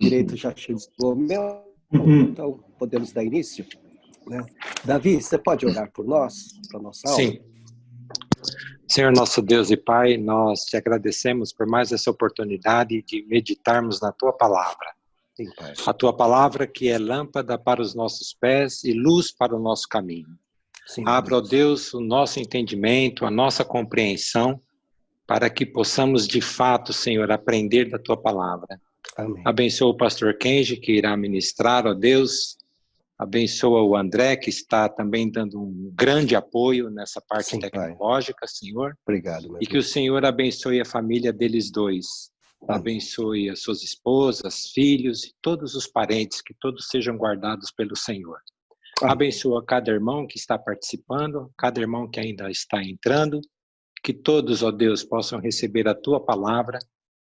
direito já chegou meu, então podemos dar início, né? Davi, você pode orar por nós, para nossa aula? Sim. Senhor nosso Deus e Pai, nós te agradecemos por mais essa oportunidade de meditarmos na Tua Palavra. Sim, Pai. A Tua Palavra que é lâmpada para os nossos pés e luz para o nosso caminho. Sim, Abra, ó Deus, o nosso entendimento, a nossa compreensão, para que possamos de fato, Senhor, aprender da Tua Palavra. Amém. Abençoa o pastor Kenji, que irá ministrar, ó Deus. Abençoa o André, que está também dando um grande apoio nessa parte Sim, tecnológica, Senhor. Obrigado, meu E que Deus. o Senhor abençoe a família deles dois. Amém. Abençoe as suas esposas, filhos e todos os parentes, que todos sejam guardados pelo Senhor. Amém. Abençoa cada irmão que está participando, cada irmão que ainda está entrando, que todos, ó Deus, possam receber a Tua Palavra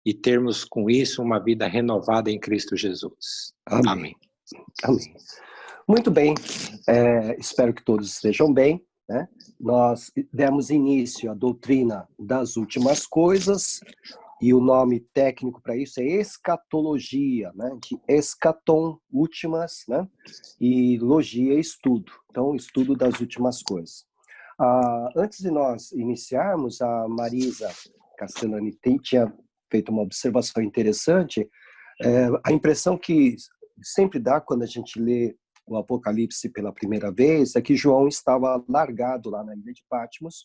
e termos com isso uma vida renovada em Cristo Jesus. Amém. Amém. Muito bem, espero que todos estejam bem, né? Nós demos início à doutrina das últimas coisas, e o nome técnico para isso é escatologia, né? De escatom, últimas, né? E logia, estudo. Então, estudo das últimas coisas. Antes de nós iniciarmos, a Marisa Castellani tinha feito uma observação interessante. A impressão que sempre dá quando a gente lê o Apocalipse pela primeira vez é que João estava largado lá na ilha de Patmos.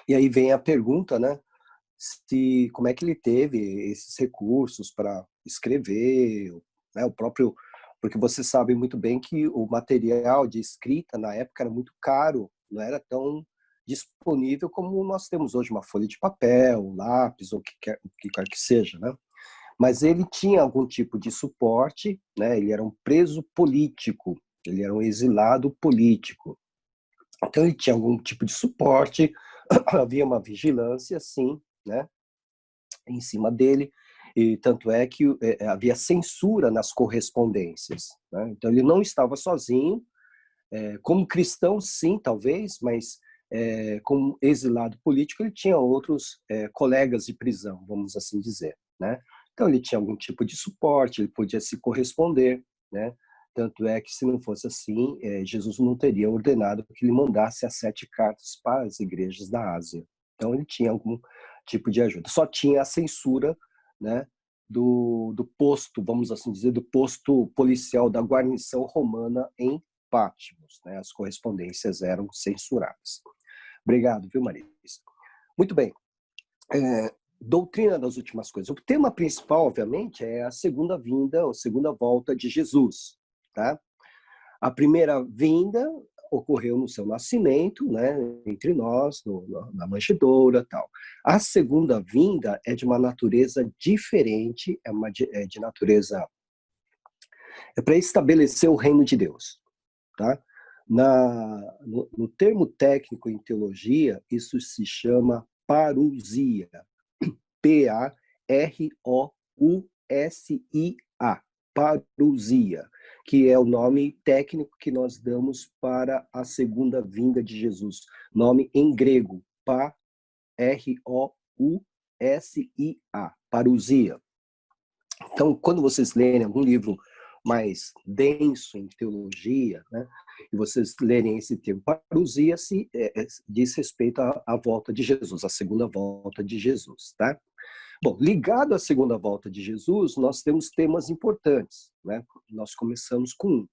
E aí vem a pergunta, né? Como é que ele teve esses recursos para escrever, né? O próprio, porque você sabe muito bem que o material de escrita na época era muito caro, não era tão disponível como nós temos hoje, uma folha de papel, um lápis, ou o que quer que seja, né? Mas ele tinha algum tipo de suporte, né? Ele era um preso político, ele era um exilado político. Então ele tinha algum tipo de suporte, havia uma vigilância, sim, né? Em cima dele, e tanto é que havia censura nas correspondências, né? Então ele não estava sozinho, como cristão, sim, talvez, mas como exilado político, ele tinha outros colegas de prisão, vamos assim dizer, né? Então ele tinha algum tipo de suporte, ele podia se corresponder, né? Tanto é que, se não fosse assim, Jesus não teria ordenado que ele mandasse as 7 cartas para as igrejas da Ásia. Então ele tinha algum tipo de ajuda. Só tinha a censura, né, do posto, vamos assim dizer, do posto policial da guarnição romana em Patmos, né? As correspondências eram censuradas. Obrigado, viu, Marisa? Muito bem. Doutrina das últimas coisas. O tema principal, obviamente, é a segunda vinda, ou segunda volta de Jesus, tá? A primeira vinda ocorreu no seu nascimento, né, entre nós, na manjedoura, tal. A segunda vinda é de uma natureza diferente, é de natureza para estabelecer o reino de Deus, tá? No termo técnico em teologia, isso se chama parousia. P-A-R-O-U-S-I-A, parousia, que é o nome técnico que nós damos para a segunda vinda de Jesus. Nome em grego, R-O-U-S-I-A, parousia. Então, quando vocês lerem algum livro mais denso em teologia, né, e vocês lerem esse termo parousia, diz respeito à volta de Jesus, à segunda volta de Jesus, tá? Bom, ligado à segunda volta de Jesus, nós temos temas importantes, né? Nós começamos com um,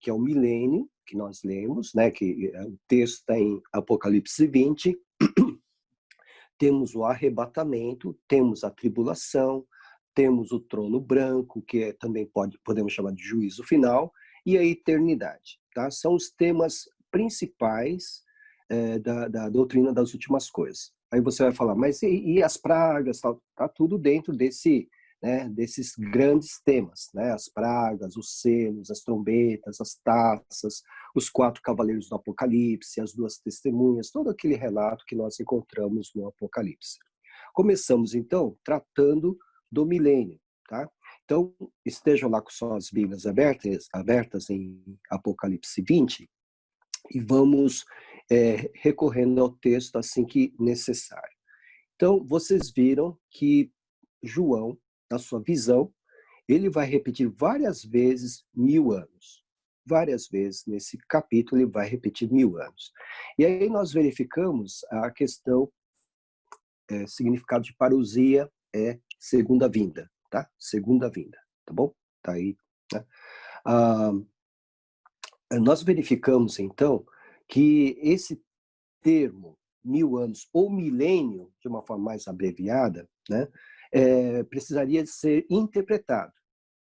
que é o milênio, que nós lemos, né? Que o texto está em Apocalipse 20. Temos o arrebatamento, temos a tribulação, temos o trono branco, que também podemos chamar de juízo final, e a eternidade, tá? São os temas principais da doutrina das últimas coisas. Aí você vai falar, mas e as pragas? Tá tudo dentro desses grandes temas, né? As pragas, os selos, as trombetas, as taças, os 4 cavaleiros do Apocalipse, as 2 testemunhas, todo aquele relato que nós encontramos no Apocalipse. Começamos, então, tratando do milênio, tá? Então, estejam lá com suas Bíblias abertas em Apocalipse 20, e vamos recorrendo ao texto assim que necessário. Então, vocês viram que João, na sua visão, ele vai repetir várias vezes 1000 anos. Várias vezes nesse capítulo ele vai repetir 1000 anos. E aí nós verificamos a questão, significado de parousia é segunda vinda, tá? Segunda vinda, tá bom? Tá aí, né? Nós verificamos, então, que esse termo 1000 anos ou milênio, de uma forma mais abreviada, né, precisaria ser interpretado.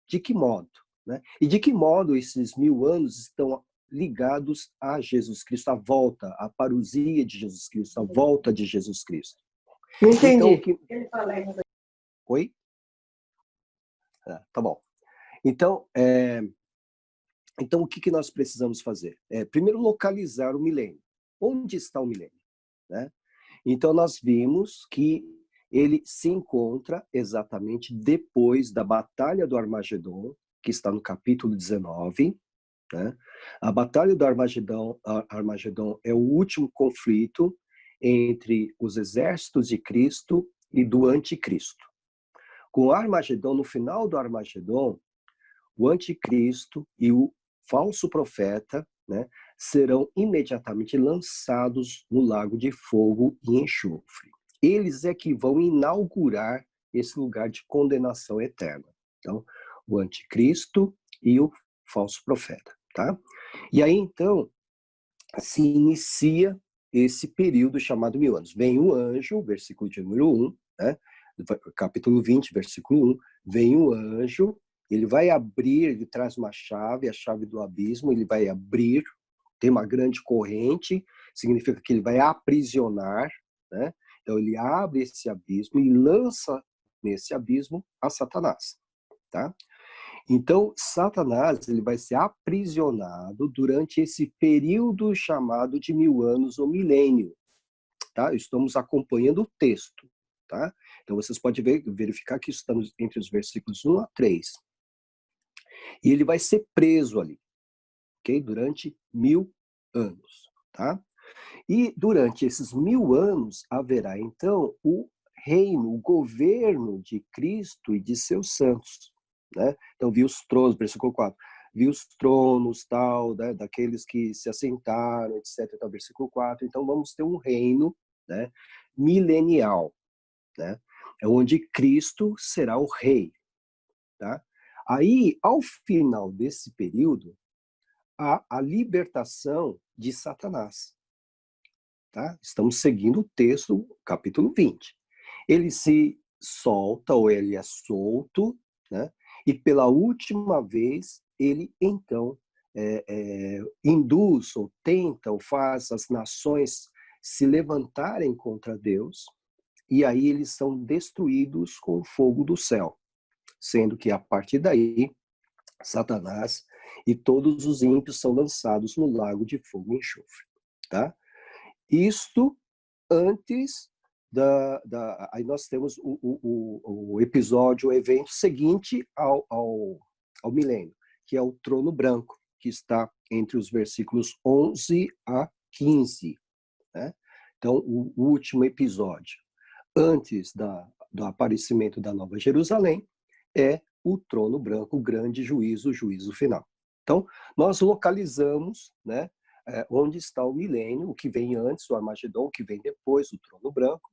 De que modo? Né? E de que modo esses 1000 anos estão ligados a Jesus Cristo, a volta, a parousia de Jesus Cristo, a volta de Jesus Cristo? Não entendi. Então, Oi? Tá bom. Então, o que nós precisamos fazer? Primeiro, localizar o milênio. Onde está o milênio? Né? Então, nós vimos que ele se encontra exatamente depois da Batalha do Armagedon, que está no capítulo 19. Né? A Batalha do Armagedon é o último conflito entre os exércitos de Cristo e do Anticristo. Com o Armagedon, no final do Armagedon, o Anticristo e o falso profeta, né, serão imediatamente lançados no lago de fogo e enxofre. Eles é que vão inaugurar esse lugar de condenação eterna. Então, o Anticristo e o falso profeta, tá? E aí, então, se inicia esse período chamado 1000 anos. Vem o anjo, versículo de número 1, né? Capítulo 20, versículo 1, vem o anjo, ele vai abrir, ele traz uma chave, a chave do abismo, ele vai abrir, tem uma grande corrente, significa que ele vai aprisionar, né? Então ele abre esse abismo e lança nesse abismo a Satanás, tá? Então Satanás, ele vai ser aprisionado durante esse período chamado de 1000 anos ou milênio, tá? Estamos acompanhando o texto, tá? Então vocês podem verificar que estamos entre os versículos 1 a 3. E ele vai ser preso ali, ok? Durante 1000 anos, tá? E durante esses 1000 anos haverá então o reino, o governo de Cristo e de seus santos, né? Então vi os tronos, versículo 4, vi os tronos, tal, né, daqueles que se assentaram, etc. Então, versículo 4. Então vamos ter um reino, né, milenial, né? É onde Cristo será o rei, tá? Aí, ao final desse período, há a libertação de Satanás, tá? Estamos seguindo o texto, capítulo 20. Ele se solta, ou ele é solto, né? E pela última vez, ele então induz, ou tenta, ou faz as nações se levantarem contra Deus, e aí eles são destruídos com o fogo do céu, sendo que a partir daí, Satanás e todos os ímpios são lançados no lago de fogo e enxofre, tá? Isto antes aí nós temos o episódio, o evento seguinte ao milênio, que é o trono branco, que está entre os versículos 11 a 15, né? Então, o último episódio, antes do aparecimento da Nova Jerusalém, é o trono branco, o grande juízo, o juízo final. Então, nós localizamos, né, onde está o milênio, o que vem antes, o Armagedon, o que vem depois, o trono branco,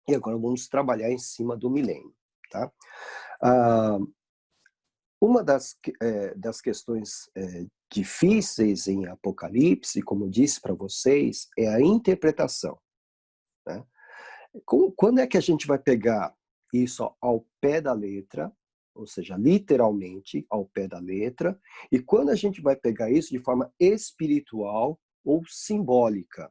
e agora vamos trabalhar em cima do milênio, tá? Uma das questões difíceis em Apocalipse, como eu disse para vocês, é a interpretação, né? Quando é que a gente vai pegar isso ao pé da letra, ou seja, literalmente ao pé da letra, e quando a gente vai pegar isso de forma espiritual ou simbólica,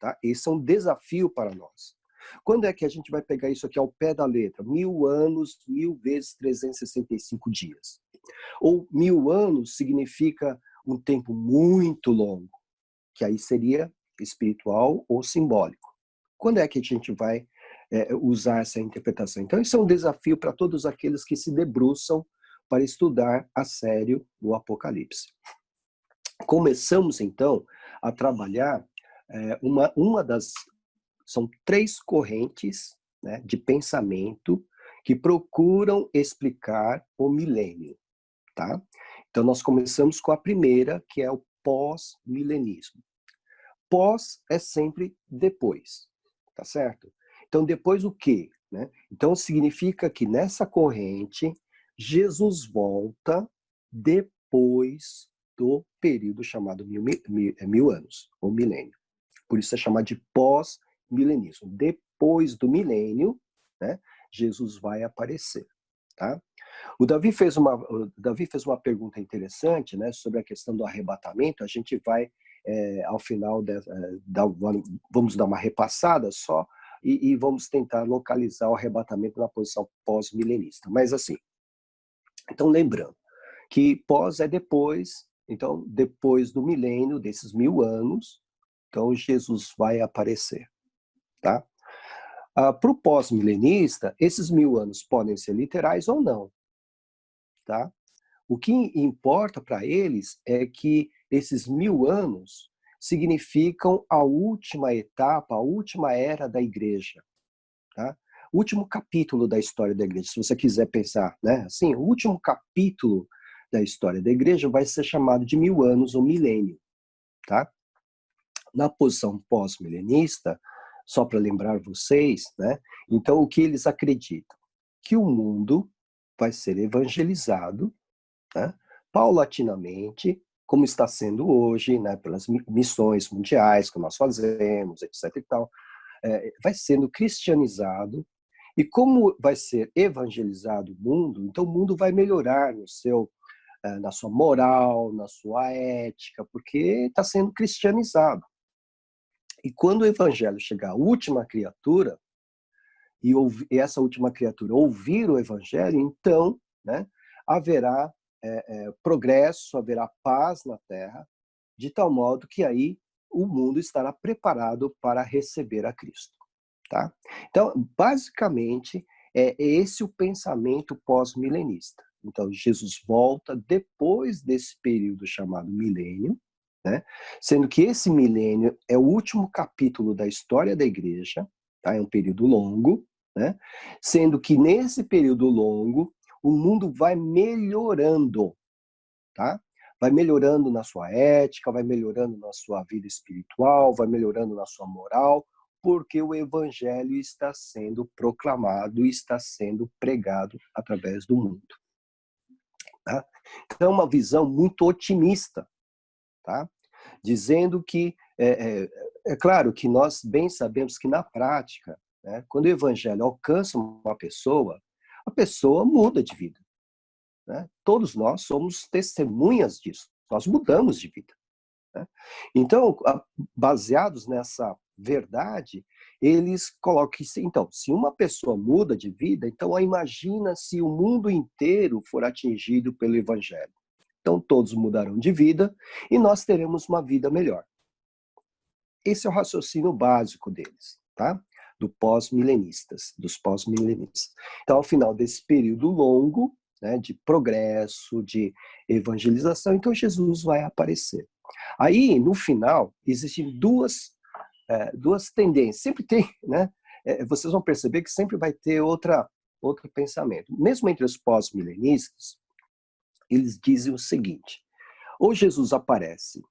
tá? Esse é um desafio para nós. Quando é que a gente vai pegar isso aqui ao pé da letra? 1000 anos, 1000 vezes 365 dias. Ou 1000 anos significa um tempo muito longo, que aí seria espiritual ou simbólico. Quando é que a gente vai usar essa interpretação? Então, isso é um desafio para todos aqueles que se debruçam para estudar a sério o Apocalipse. Começamos, então, a trabalhar são 3 correntes, né, de pensamento que procuram explicar o milênio, tá? Então, nós começamos com a primeira, que é o pós-milenismo. Pós é sempre depois, tá certo? Então, depois o quê? Né? Então, significa que nessa corrente, Jesus volta depois do período chamado mil anos, ou milênio. Por isso é chamado de pós-milenismo. Depois do milênio, né, Jesus vai aparecer. Tá? O Davi fez uma pergunta interessante, né, sobre a questão do arrebatamento. A gente vai, ao final, vamos dar uma repassada só e vamos tentar localizar o arrebatamento na posição pós-milenista. Mas assim, então lembrando que pós é depois, então depois do milênio, desses 1000 anos, então Jesus vai aparecer. Tá? Para o pós-milenista, esses 1000 anos podem ser literais ou não. Tá? O que importa para eles é que esses 1000 anos significam a última etapa, a última era da igreja. Tá? O último capítulo da história da igreja, se você quiser pensar, né? Assim, o último capítulo da história da igreja vai ser chamado de 1000 anos ou milênio. Tá? Na posição pós-milenista, só para lembrar vocês, né? Então, o que eles acreditam? Que o mundo vai ser evangelizado, né, paulatinamente, como está sendo hoje, né, pelas missões mundiais que nós fazemos, etc. e tal, vai sendo cristianizado, e como vai ser evangelizado o mundo, então o mundo vai melhorar na sua moral, na sua ética, porque está sendo cristianizado. E quando o evangelho chegar à última criatura, e essa última criatura ouvir o evangelho, então, né, haverá progresso, haverá paz na terra, de tal modo que aí o mundo estará preparado para receber a Cristo. Tá? Então, basicamente, é esse o pensamento pós-milenista. Então, Jesus volta depois desse período chamado milênio, né? Sendo que esse milênio é o último capítulo da história da igreja, tá? É um período longo, né? Sendo que nesse período longo, o mundo vai melhorando, tá? Vai melhorando na sua ética, vai melhorando na sua vida espiritual, vai melhorando na sua moral, porque o evangelho está sendo proclamado e está sendo pregado através do mundo. Tá? Então, é uma visão muito otimista, tá? Dizendo que, é claro que nós bem sabemos que na prática, né, quando o evangelho alcança uma pessoa, a pessoa muda de vida. Né? Todos nós somos testemunhas disso, nós mudamos de vida. Né? Então, baseados nessa verdade, eles colocam que, então, se uma pessoa muda de vida, então imagina se o mundo inteiro for atingido pelo evangelho. Então, todos mudarão de vida e nós teremos uma vida melhor. Esse é o raciocínio básico deles, tá? Dos pós-milenistas. Então, ao final desse período longo, né, de progresso, de evangelização, então Jesus vai aparecer. Aí, no final, existem duas tendências. Sempre tem, né? Vocês vão perceber que sempre vai ter outro pensamento. Mesmo entre os pós-milenistas, eles dizem o seguinte: ou Jesus aparece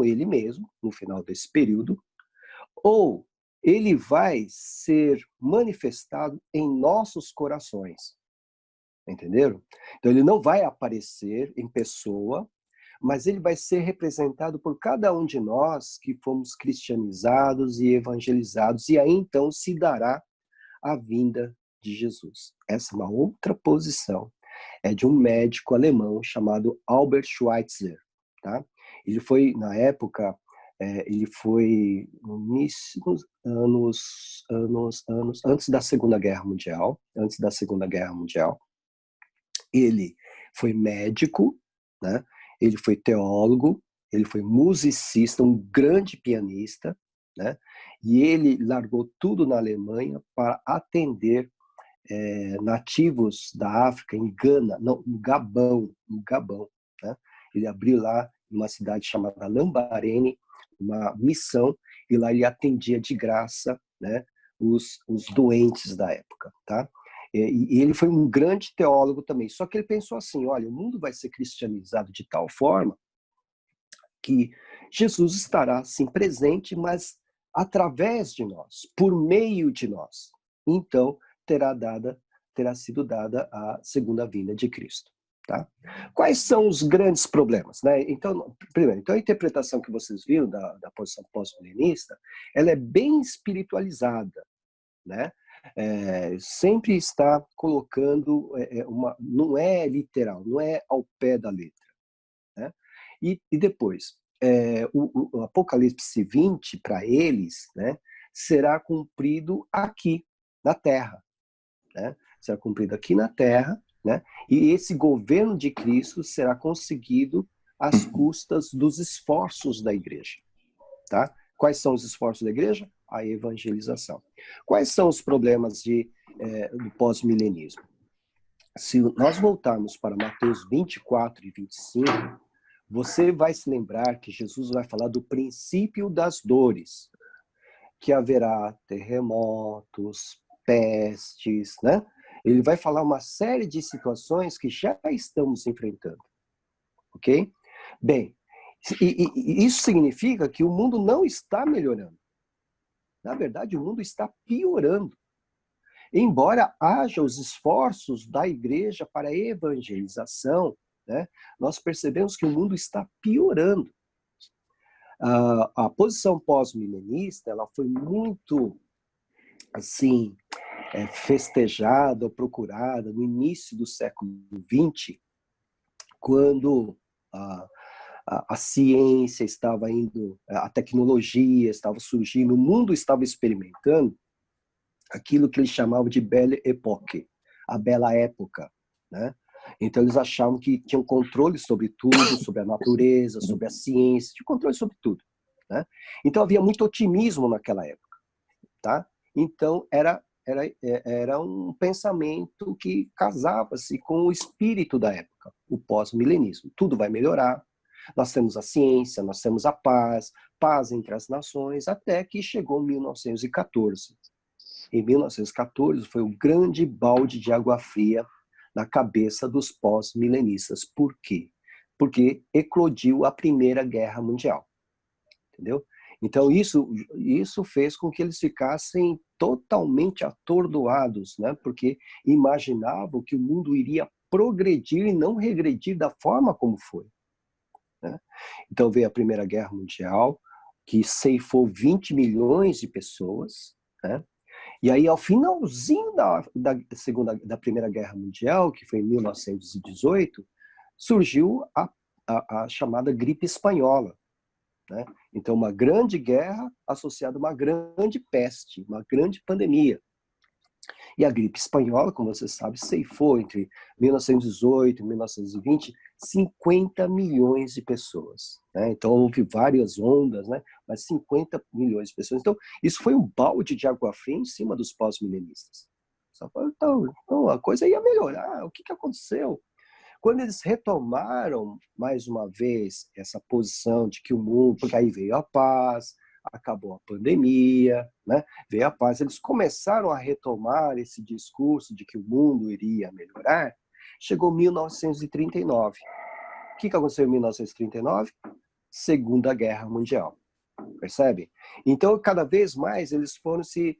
ele mesmo, no final desse período, ou ele vai ser manifestado em nossos corações. Entenderam? Então ele não vai aparecer em pessoa, mas ele vai ser representado por cada um de nós que fomos cristianizados e evangelizados, e aí então se dará a vinda de Jesus. Essa é uma outra posição. É de um médico alemão chamado Albert Schweitzer. Tá? Ele foi, na época, ele foi no início dos anos antes da Segunda Guerra Mundial. Ele foi médico, né? Ele foi teólogo, ele foi musicista, um grande pianista, né? E ele largou tudo na Alemanha para atender nativos da África, em Gana, não, no Gabão, né? Ele abriu lá, em uma cidade chamada Lambarene, uma missão, e lá ele atendia de graça, né, os doentes da época. Tá? E ele foi um grande teólogo também. Só que ele pensou assim, olha, o mundo vai ser cristianizado de tal forma que Jesus estará, sim, presente, mas através de nós, por meio de nós. Então, terá sido dada a segunda vinda de Cristo. Tá? Quais são os grandes problemas? Né? Então, primeiro, a interpretação que vocês viram da posição pós-milenista, ela é bem espiritualizada, né? Sempre está colocando não é literal, não é ao pé da letra, né? E depois, o Apocalipse 20, para eles, né, será cumprido aqui, na Terra. Né? Será cumprido aqui na Terra, né? E esse governo de Cristo será conseguido às custas dos esforços da igreja. Tá? Quais são os esforços da igreja? A evangelização. Quais são os problemas do pós-milenismo? Se nós voltarmos para Mateus 24 e 25, você vai se lembrar que Jesus vai falar do princípio das dores, que haverá terremotos, pestes, né? Ele vai falar uma série de situações que já estamos enfrentando, ok? Bem, e isso significa que o mundo não está melhorando. Na verdade, o mundo está piorando. Embora haja os esforços da igreja para a evangelização, né, nós percebemos que o mundo está piorando. A posição pós-milenista, ela foi muito, assim, festejada ou procurada no início do século XX, quando a ciência estava indo, a tecnologia estava surgindo, o mundo estava experimentando aquilo que eles chamavam de Belle Époque, a bela época, né? Então eles achavam que tinham controle sobre tudo, sobre a natureza, sobre a ciência, tinham controle sobre tudo, né? Então havia muito otimismo naquela época, tá? Então era um pensamento que casava-se com o espírito da época, o pós-milenismo. Tudo vai melhorar, nós temos a ciência, nós temos a paz, paz entre as nações, até que chegou 1914. Em 1914 foi o grande balde de água fria na cabeça dos pós-milenistas. Por quê? Porque eclodiu a Primeira Guerra Mundial. Entendeu? Então isso fez com que eles ficassem totalmente atordoados, né? Porque imaginavam que o mundo iria progredir e não regredir da forma como foi. Né? Então veio a Primeira Guerra Mundial, que ceifou 20 milhões de pessoas, né? E aí, ao finalzinho da Primeira Guerra Mundial, que foi em 1918, surgiu a chamada gripe espanhola. Né? Então, uma grande guerra associada a uma grande peste, uma grande pandemia. E a gripe espanhola, como você sabe, ceifou entre 1918 e 1920 50 milhões de pessoas. Né? Então, houve várias ondas, né? Mas 50 milhões de pessoas. Então, isso foi um balde de água fria em cima dos pós-milenistas. Então, a coisa ia melhorar. O que aconteceu? Quando eles retomaram, mais uma vez, essa posição de que o mundo, porque aí veio a paz, acabou a pandemia, né? Veio a paz, eles começaram a retomar esse discurso de que o mundo iria melhorar, chegou 1939. O que aconteceu em 1939? Segunda Guerra Mundial, percebe? Então, cada vez mais, eles foram se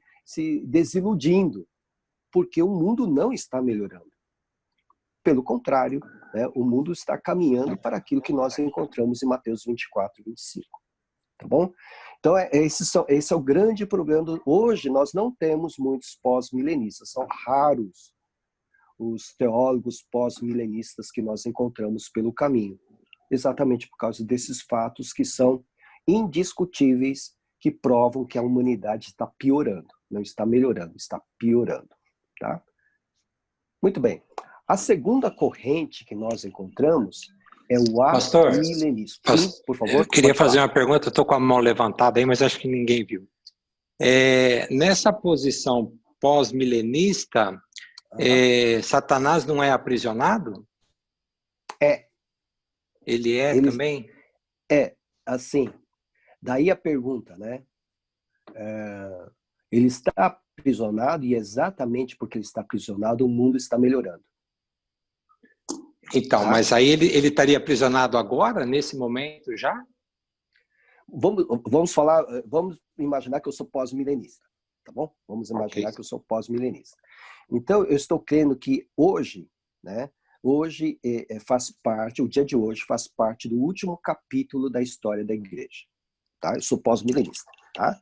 desiludindo, porque o mundo não está melhorando. Pelo contrário, né, o mundo está caminhando para aquilo que nós encontramos em Mateus 24 e 25. Tá bom? Então, esse é o grande problema. Hoje, nós não temos muitos pós-milenistas. São raros os teólogos pós-milenistas que nós encontramos pelo caminho. Exatamente por causa desses fatos que são indiscutíveis, que provam que a humanidade está piorando. Não está melhorando, está piorando. Tá? Muito bem. A segunda corrente que nós encontramos é o amilenismo. Sim, por favor. Eu queria fazer uma pergunta, estou com a mão levantada aí, mas acho que ninguém viu. Nessa posição pós-milenista, Satanás não é aprisionado? Ele também? Assim, daí a pergunta, né? Ele está aprisionado e exatamente porque ele está aprisionado, o mundo está melhorando. Então, Tá? mas aí ele estaria aprisionado agora, nesse momento já? Vamos imaginar que eu sou pós-milenista, tá bom? Vamos imaginar que eu sou pós-milenista. Então, eu estou crendo que hoje, né? Hoje faz parte, o dia de hoje faz parte do último capítulo da história da igreja, tá? Eu sou pós-milenista, tá?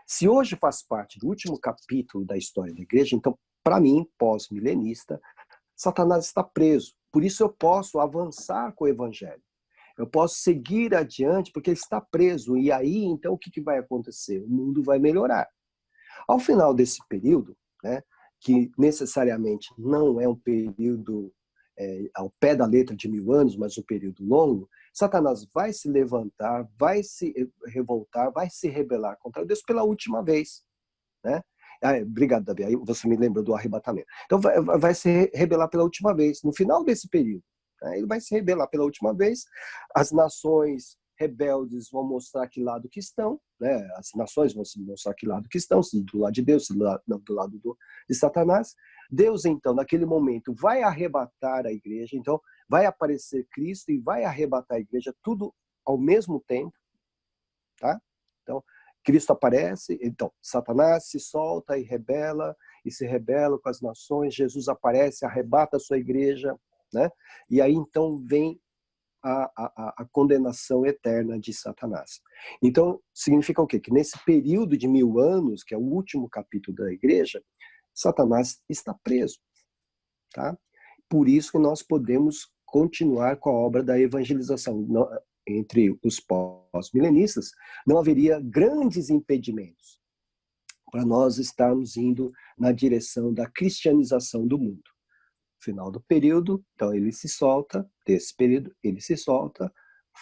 Se hoje faz parte do último capítulo da história da igreja, então, para mim, pós-milenista, Satanás está preso. Por isso eu posso avançar com o evangelho. Eu posso seguir adiante porque ele está preso. E aí, então, o que vai acontecer? O mundo vai melhorar. Ao final desse período, né, que necessariamente não é um período ao pé da letra de 1000 anos, mas um período longo, Satanás vai se levantar, vai se revoltar, vai se rebelar contra Deus pela última vez. Né? Obrigado, Davi. Aí você me lembrou do arrebatamento. Então, vai se rebelar pela última vez. No final desse período, ele vai se rebelar pela última vez. As nações rebeldes vão mostrar que lado que estão, né? As nações vão se mostrar que lado que estão, se do lado de Deus, se do lado de Satanás. Deus, então, naquele momento, vai arrebatar a igreja, então, vai aparecer Cristo e vai arrebatar a igreja, tudo ao mesmo tempo, tá? Então, Cristo aparece, então, Satanás se solta e se rebela com as nações, Jesus aparece, arrebata a sua igreja, né? E aí, então, vem a condenação eterna de Satanás. Então, significa o quê? Que nesse período de 1000 anos, que é o último capítulo da igreja, Satanás está preso, tá? Por isso que nós podemos continuar com a obra da evangelização. Entre os pós-milenistas, não haveria grandes impedimentos para nós estarmos indo na direção da cristianização do mundo. Final do período, então ele se solta, desse período ele se solta,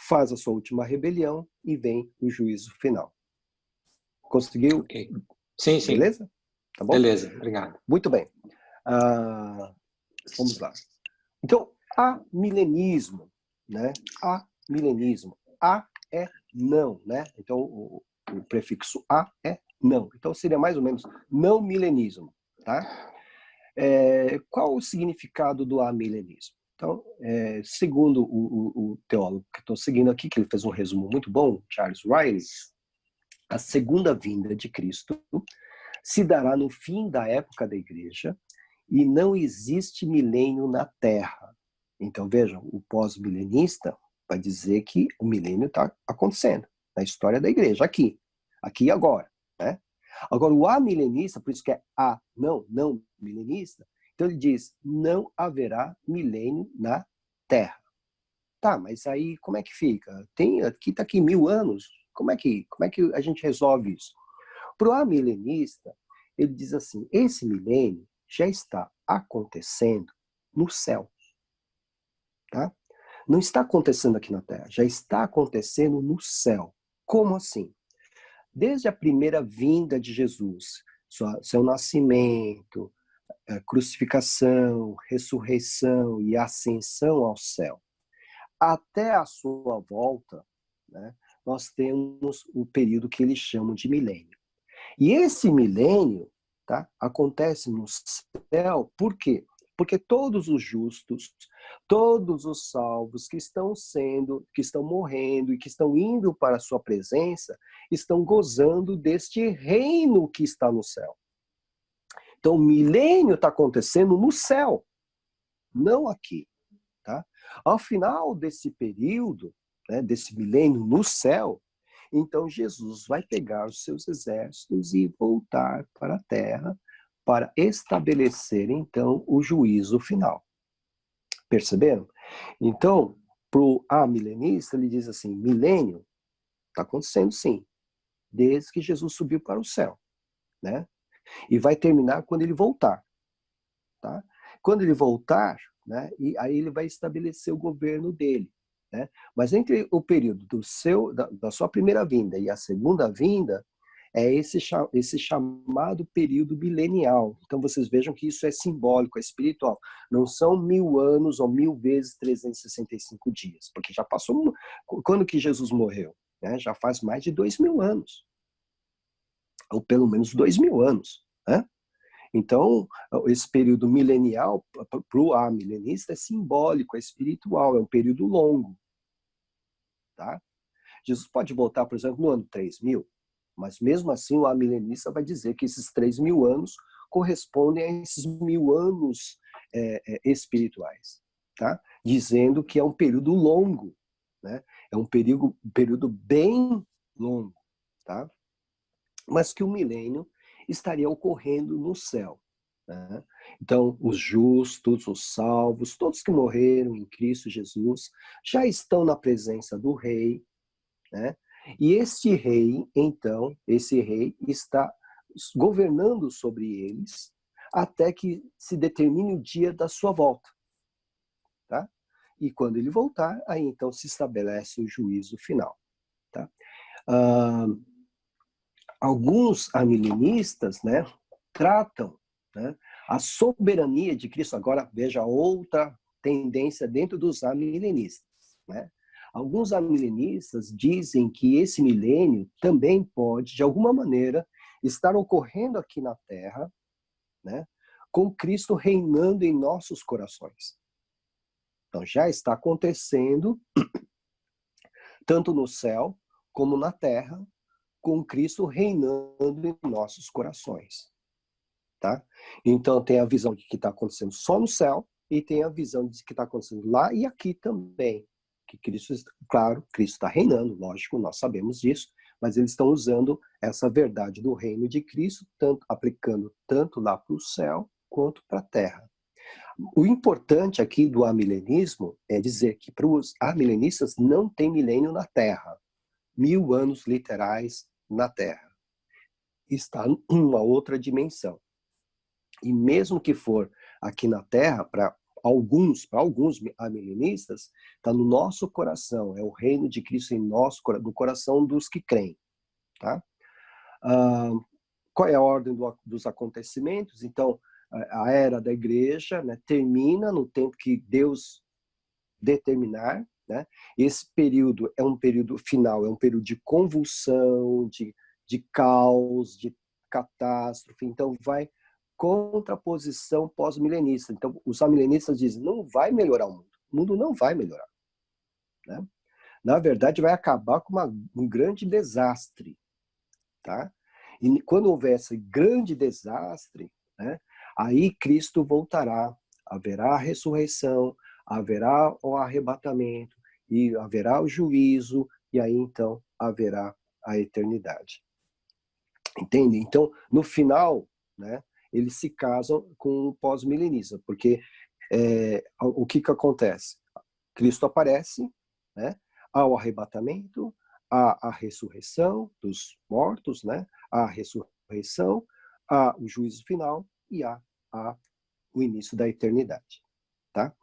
faz a sua última rebelião e vem o juízo final. Conseguiu? Ok. Sim, sim. Beleza? Tá bom? Beleza, obrigado. Muito bem. Vamos lá. Então, amilenismo, né? Amilenismo. A é não, né? Então, o prefixo a é não. Então, seria mais ou menos não milenismo, tá? Qual o significado do amilenismo? Então, segundo o teólogo que estou seguindo aqui, que ele fez um resumo muito bom, Charles Riley, a segunda vinda de Cristo se dará no fim da época da igreja e não existe milênio na Terra. Então, vejam, o pós-milenista vai dizer que o milênio está acontecendo na história da igreja, aqui e agora, né? Agora, o amilenista, por isso que é não milenista, então ele diz, não haverá milênio na Terra. Tá, mas aí como é que fica? Aqui está aqui 1000 anos, como é que a gente resolve isso? Para o amilenista, ele diz assim, esse milênio já está acontecendo no céu. Tá? Não está acontecendo aqui na Terra, já está acontecendo no céu. Como assim? Desde a primeira vinda de Jesus, seu nascimento, crucificação, ressurreição e ascensão ao céu, até a sua volta, né, nós temos o período que eles chamam de milênio. E esse milênio, tá, acontece no céu, por quê? Porque todos os justos, todos os salvos que estão morrendo e que estão indo para a sua presença, estão gozando deste reino que está no céu. Então, o milênio está acontecendo no céu, não aqui. Tá? Ao final desse período, né, desse milênio no céu, então Jesus vai pegar os seus exércitos e voltar para a terra para estabelecer, então, o juízo final. Perceberam? Então, para o amilenista, ele diz assim, milênio está acontecendo sim, desde que Jesus subiu para o céu. Né? E vai terminar quando ele voltar. Tá? Quando ele voltar, né, e aí ele vai estabelecer o governo dele. Né? Mas entre o período da sua primeira vinda e a segunda vinda, é esse chamado período milenial. Então vocês vejam que isso é simbólico, é espiritual. Não são 1000 anos ou 1000 vezes 365 dias, porque já passou. Quando que Jesus morreu? Né? Já faz mais de 2000 anos. Ou pelo menos 2000 anos. Né? Então, esse período milenial, para o amilenista, é simbólico, é espiritual, é um período longo. Tá? Jesus pode voltar, por exemplo, no ano 3000, mas mesmo assim o amilenista vai dizer que esses 3000 anos correspondem a esses 1000 anos espirituais, tá? Dizendo que é um período longo, né? É um período bem longo, tá? Mas que o milênio estaria ocorrendo no céu, né? Então, os justos, os salvos, todos que morreram em Cristo Jesus, já estão na presença do Rei, né? E este rei, então, esse rei está governando sobre eles até que se determine o dia da sua volta. Tá? E quando ele voltar, aí então se estabelece o juízo final. Tá? Alguns amilenistas, né, tratam, né, a soberania de Cristo. Agora, veja outra tendência dentro dos amilenistas. Né? Alguns amilenistas dizem que esse milênio também pode, de alguma maneira, estar ocorrendo aqui na Terra, né, com Cristo reinando em nossos corações. Então, já está acontecendo, tanto no céu como na Terra, com Cristo reinando em nossos corações. Tá? Então, tem a visão de que está acontecendo só no céu e tem a visão de que está acontecendo lá e aqui também. Que Cristo, claro, Cristo está reinando, lógico, nós sabemos disso, mas eles estão usando essa verdade do reino de Cristo, aplicando tanto lá para o céu quanto para a terra. O importante aqui do amilenismo é dizer que para os amilenistas não tem milênio na terra, 1000 anos literais na terra. Está em uma outra dimensão. E mesmo que for aqui na Terra, para alguns amilenistas, está no nosso coração, é o reino de Cristo em nosso, no coração dos que creem. Tá? Qual é a ordem dos acontecimentos? Então, a era da igreja, né, termina no tempo que Deus determinar. Né? Esse período é um período final, é um período de convulsão, de caos, de catástrofe. Então, vai contraposição pós-milenista. Então, os amilenistas dizem, não vai melhorar o mundo não vai melhorar. Né? Na verdade, vai acabar com um grande desastre. Tá? E quando houver esse grande desastre, né, aí Cristo voltará, haverá a ressurreição, haverá o arrebatamento, e haverá o juízo, e aí então haverá a eternidade. Entende? Então, no final, né, eles se casam com o pós-milenista, porque o que acontece? Cristo aparece, né, há o arrebatamento, há a ressurreição dos mortos, né, há a ressurreição, há o juízo final e há o início da eternidade. Tá?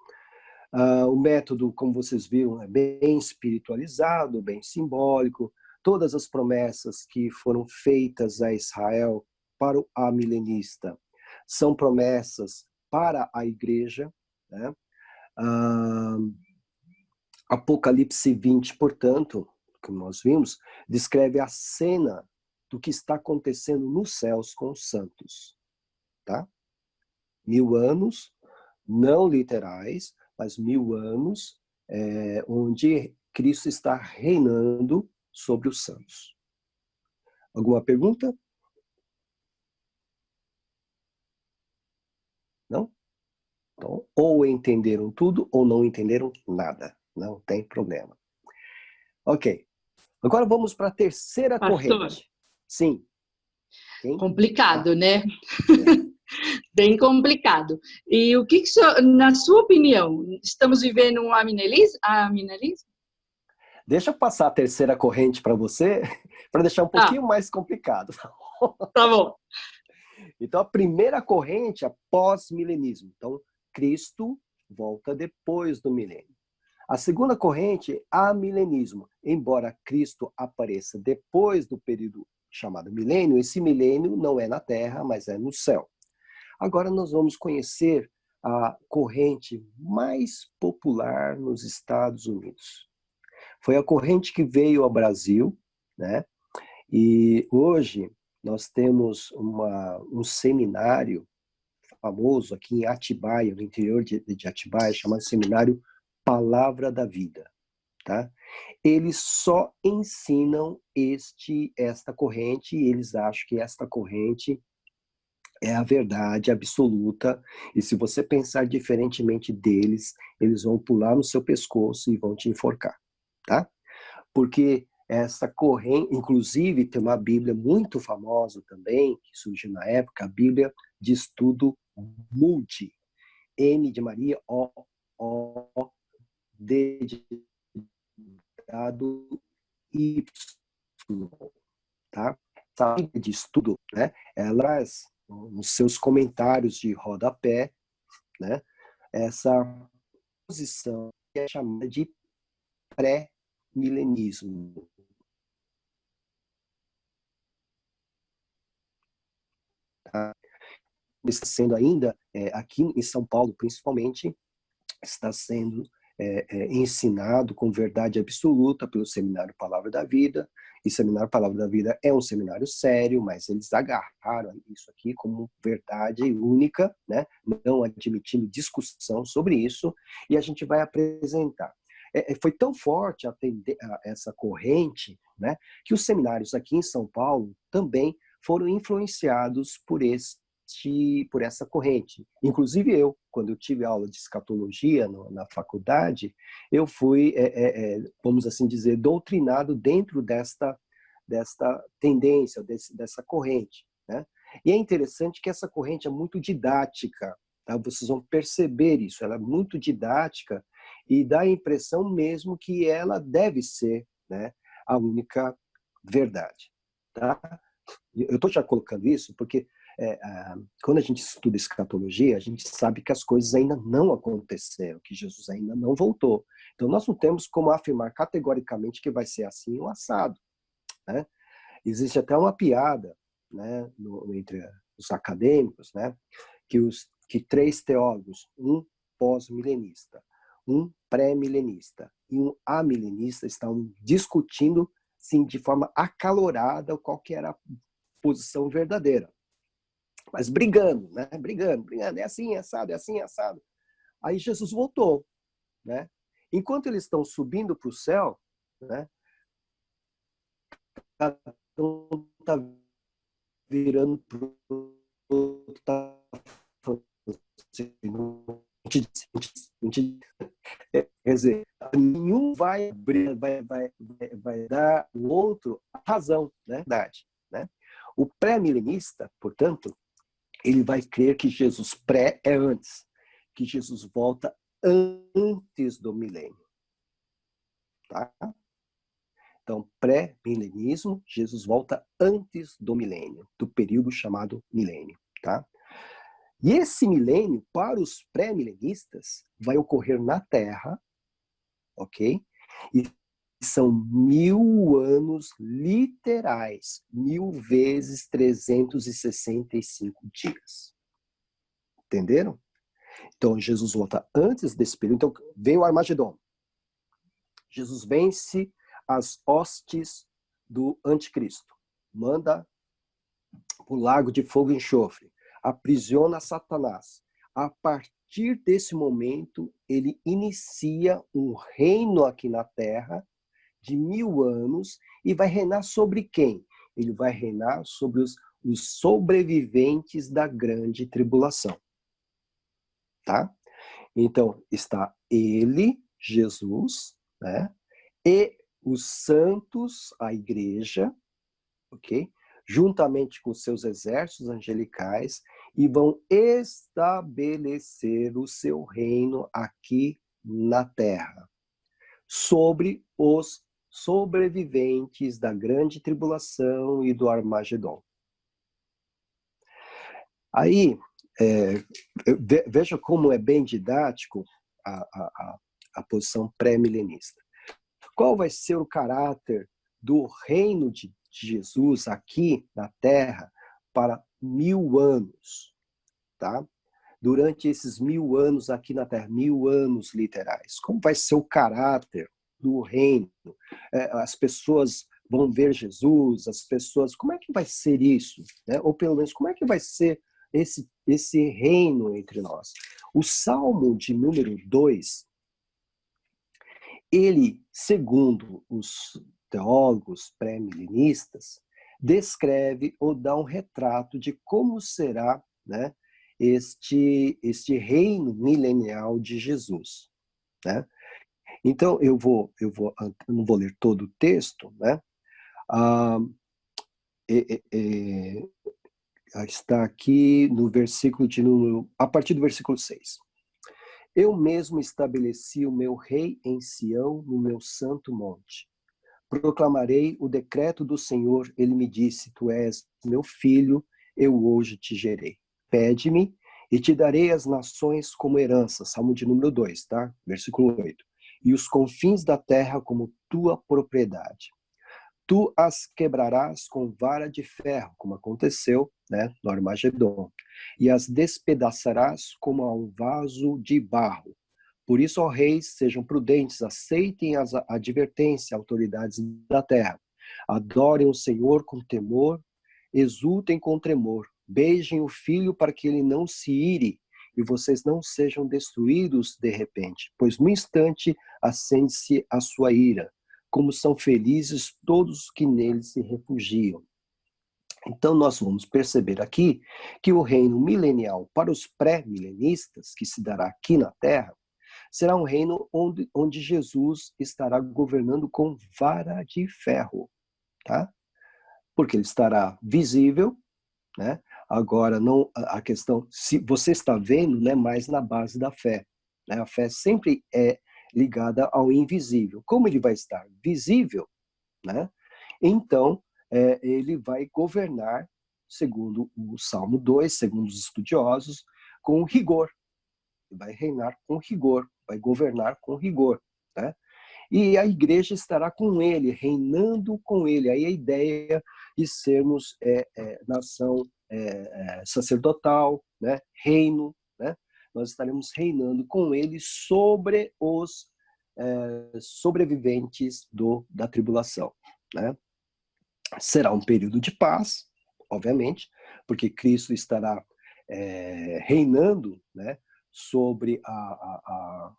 O método, como vocês viram, é bem espiritualizado, bem simbólico. Todas as promessas que foram feitas a Israel para o amilenista são promessas para a igreja. Né? Apocalipse 20, portanto, que nós vimos, descreve a cena do que está acontecendo nos céus com os santos. Tá? 1000 anos, não literais, mas 1000 anos, onde Cristo está reinando sobre os santos. Alguma pergunta? Não? Então, ou entenderam tudo ou não entenderam nada. Não tem problema. Ok. Agora vamos para a terceira corrente. Sim. Complicado, né? Bem complicado. E o que na sua opinião, estamos vivendo um amilenismo? Deixa eu passar a terceira corrente para você, para deixar um pouquinho mais complicado. Tá bom. Então, a primeira corrente é pós-milenismo. Então, Cristo volta depois do milênio. A segunda corrente é amilenismo. Embora Cristo apareça depois do período chamado milênio, esse milênio não é na Terra, mas é no céu. Agora nós vamos conhecer a corrente mais popular nos Estados Unidos. Foi a corrente que veio ao Brasil, né? E hoje nós temos um seminário famoso aqui em Atibaia, no interior de Atibaia, chamado Seminário Palavra da Vida. Tá? Eles só ensinam esta corrente, e eles acham que esta corrente é a verdade absoluta, e se você pensar diferentemente deles, eles vão pular no seu pescoço e vão te enforcar, tá? Porque essa corrente, inclusive tem uma Bíblia muito famosa também, que surgiu na época, a Bíblia de Estudo Moody, M de Maria, O, D de dado, Y, tá? Essa Bíblia de estudo, né? Elas, nos seus comentários de rodapé, né? Essa posição que é chamada de pré-milenismo. Tá? Está sendo ainda, aqui em São Paulo, principalmente, está sendo ensinado com verdade absoluta pelo Seminário Palavra da Vida. E Seminário Palavra da Vida é um seminário sério, mas eles agarraram isso aqui como verdade única, né? Não admitindo discussão sobre isso, e a gente vai apresentar. Foi tão forte essa corrente, né, que os seminários aqui em São Paulo também foram influenciados por essa corrente. Inclusive eu, quando eu tive aula de escatologia na faculdade, eu fui, vamos assim dizer, doutrinado dentro desta tendência, dessa corrente, né? E é interessante que essa corrente é muito didática, tá? Vocês vão perceber isso, ela é muito didática e dá a impressão mesmo que ela deve ser, né, a única verdade, tá? Eu estou já colocando isso porque quando a gente estuda escatologia, a gente sabe que as coisas ainda não aconteceram, que Jesus ainda não voltou. Então, nós não temos como afirmar categoricamente que vai ser assim ou assado, né? Existe até uma piada, né, entre os acadêmicos, né, que 3 teólogos, um pós-milenista, um pré-milenista e um amilenista, estão discutindo, sim, de forma acalorada qual que era a posição verdadeira. Mas brigando, né? Brigando. É assim, é assado, é assim, é assado. Aí Jesus voltou, né? Enquanto eles estão subindo para o céu, né? Cada um está virando para o outro, tá falando assim, quer dizer, nenhum vai dar o outro a razão, né? Verdade, né? O pré-milenista, portanto, ele vai crer que Jesus pré é antes, que Jesus volta antes do milênio. Tá? Então, pré-milenismo, Jesus volta antes do milênio, do período chamado milênio. Tá? E esse milênio, para os pré-milenistas, vai ocorrer na Terra, ok? E são 1000 anos literais, 1000 vezes 365 dias. Entenderam? Então, Jesus volta antes desse período. Então, vem o Armagedon. Jesus vence as hostes do anticristo. Manda o lago de fogo e enxofre. Aprisiona Satanás. A partir desse momento, ele inicia um reino aqui na Terra de 1000 anos e vai reinar sobre quem? Ele vai reinar sobre os sobreviventes da grande tribulação. Tá? Então, está ele, Jesus, né? E os santos, a igreja, ok? Juntamente com seus exércitos angelicais, e vão estabelecer o seu reino aqui na terra, sobre os sobreviventes da grande tribulação e do Armagedon. Aí, veja como é bem didático a posição pré-milenista. Qual vai ser o caráter do reino de Jesus aqui na Terra para 1000 anos, tá? Durante esses 1000 anos aqui na Terra, 1000 anos literais. Como vai ser o caráter do reino? As pessoas vão ver Jesus, as pessoas... Como é que vai ser isso? Né? Ou pelo menos, como é que vai ser esse reino entre nós. O Salmo de número 2, ele, segundo os teólogos pré-milenistas, descreve ou dá um retrato de como será, né, este reino milenial de Jesus, né? Então, eu não vou ler todo o texto, né? Está aqui no versículo a partir do versículo 6. Eu mesmo estabeleci o meu rei em Sião, no meu santo monte. Proclamarei o decreto do Senhor. Ele me disse, tu és meu filho, eu hoje te gerei. Pede-me e te darei as nações como herança. Salmo de número 2, tá? Versículo 8. E os confins da terra como tua propriedade. Tu as quebrarás com vara de ferro, como aconteceu, né, no Armagedon, e as despedaçarás como a um vaso de barro. Por isso, ó reis, sejam prudentes, aceitem as advertências, autoridades da terra. Adorem o Senhor com temor, exultem com tremor, beijem o filho para que ele não se ire e vocês não sejam destruídos de repente, pois no instante acende-se a sua ira. Como são felizes todos que nele se refugiam. Então, nós vamos perceber aqui que o reino milenial para os pré-milenistas, que se dará aqui na Terra, será um reino onde Jesus estará governando com vara de ferro, tá? Porque ele estará visível, né? Agora, não, a questão, se você está vendo, né, mais na base da fé, né? A fé sempre é ligada ao invisível. Como ele vai estar visível, né? Então, ele vai governar, segundo o Salmo 2, segundo os estudiosos, com rigor. Vai reinar com rigor, vai governar com rigor, né? E a igreja estará com ele, reinando com ele. Aí a ideia de sermos nação sacerdotal, né? Reino, né? Nós estaremos reinando com ele sobre os sobreviventes da tribulação, né? Será um período de paz, obviamente, porque Cristo estará reinando, né, sobre a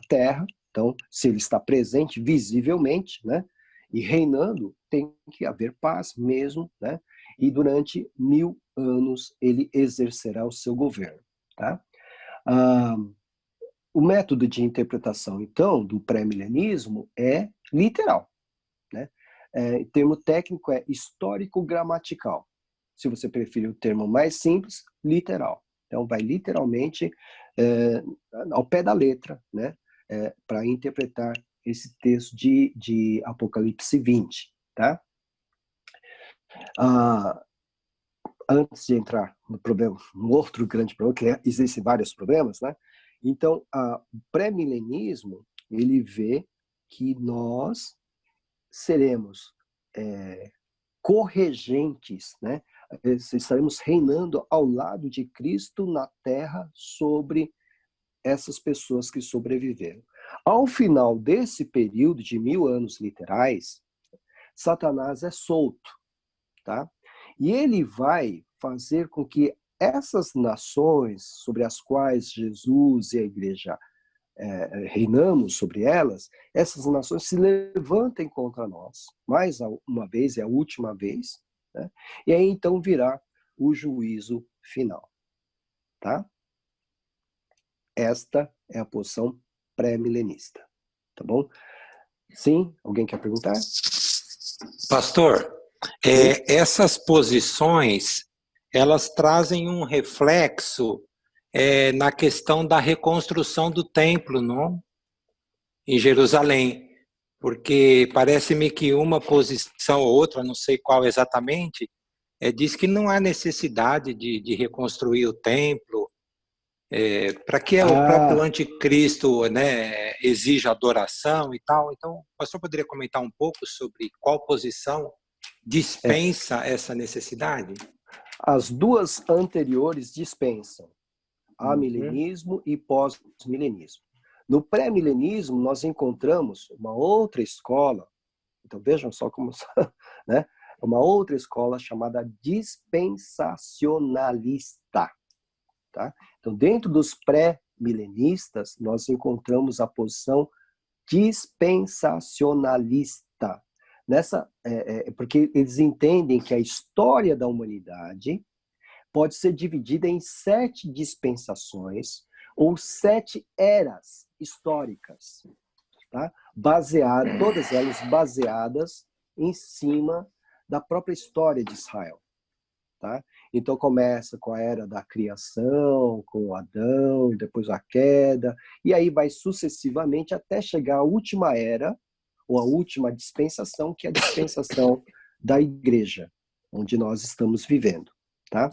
terra. Então, se ele está presente visivelmente, né, e reinando, tem que haver paz mesmo, né? E durante 1000 anos ele exercerá o seu governo, tá? O método de interpretação, então, do pré-milenismo é literal, né? Em termo técnico é histórico-gramatical. Se você preferir o termo mais simples, literal. Então, vai literalmente ao pé da letra, né? Para interpretar esse texto de Apocalipse 20, tá? Antes de entrar no problema, no outro grande problema, que existem vários problemas, né? Então, o pré-milenismo, ele vê que nós seremos corregentes, né? Estaremos reinando ao lado de Cristo na terra sobre essas pessoas que sobreviveram. Ao final desse período de 1000 anos literais, Satanás é solto, tá? E ele vai fazer com que essas nações sobre as quais Jesus e a igreja reinamos sobre elas, essas nações se levantem contra nós. Mais uma vez, é a última vez, né? E aí então virá o juízo final, tá? Esta é a posição pré-milenista, tá bom? Sim? Alguém quer perguntar? Pastor, essas posições, elas trazem um reflexo na questão da reconstrução do templo, não? Em Jerusalém, porque parece-me que uma posição ou outra, não sei qual exatamente, diz que não há necessidade de reconstruir o templo, para que o próprio anticristo, né, exija adoração e tal. Então, o pastor poderia comentar um pouco sobre qual posição dispensa essa necessidade? As duas anteriores dispensam, amilenismo e pós-milenismo. No pré-milenismo, nós encontramos uma outra escola, então vejam só como, né? uma outra escola chamada dispensacionalista. Tá? Então, dentro dos pré-milenistas, nós encontramos a posição dispensacionalista. Porque eles entendem que a história da humanidade pode ser dividida em 7 dispensações ou 7 eras históricas, tá? Todas elas baseadas em cima da própria história de Israel. Tá? Então começa com a era da criação, com Adão, depois a queda, e aí vai sucessivamente até chegar à última era, ou a última dispensação, que é a dispensação da igreja, onde nós estamos vivendo. Tá?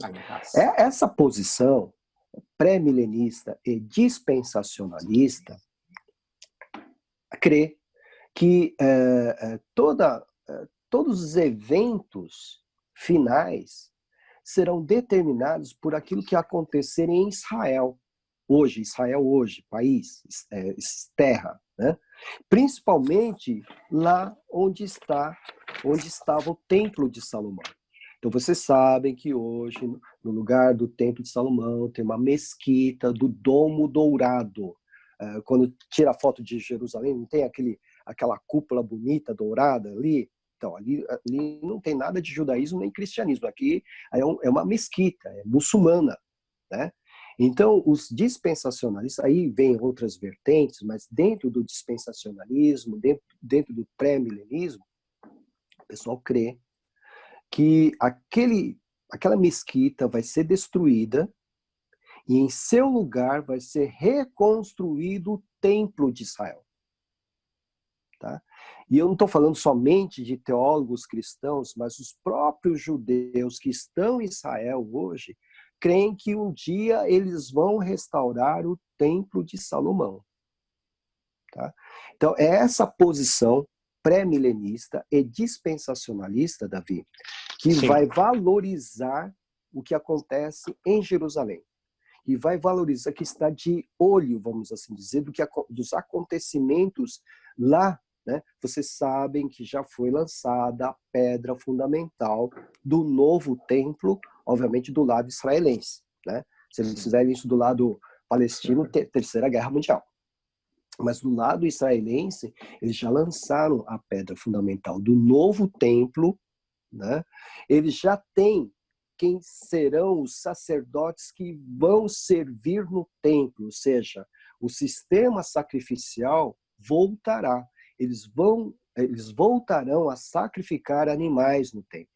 Essa posição pré-milenista e dispensacionalista crê que todos os eventos finais serão determinados por aquilo que acontecer em Israel hoje, país, terra, né? Principalmente lá onde estava o Templo de Salomão. Então vocês sabem que hoje, no lugar do Templo de Salomão, tem uma mesquita do Domo Dourado. Quando tira a foto de Jerusalém, não tem aquela cúpula bonita, dourada ali? Então, ali não tem nada de judaísmo nem cristianismo. Aqui é uma mesquita, é muçulmana, né? Então, os dispensacionalistas, aí vem outras vertentes, mas dentro do dispensacionalismo, dentro do pré-milenismo, o pessoal crê que aquela mesquita vai ser destruída e em seu lugar vai ser reconstruído o Templo de Israel. Tá? E eu não estou falando somente de teólogos cristãos, mas os próprios judeus que estão em Israel hoje creem que um dia eles vão restaurar o Templo de Salomão. Tá? Então, é essa posição pré-milenista e dispensacionalista, Davi, que vai valorizar o que acontece em Jerusalém. E vai valorizar, que está de olho, vamos assim dizer, dos acontecimentos lá. Né? Vocês sabem que já foi lançada a pedra fundamental do novo templo, obviamente do lado israelense. Né? Se eles fizerem isso do lado palestino, Terceira Guerra Mundial. Mas do lado israelense, eles já lançaram a pedra fundamental do novo templo. Né? Eles já têm quem serão os sacerdotes que vão servir no templo, ou seja, o sistema sacrificial voltará. Eles voltarão a sacrificar animais no templo.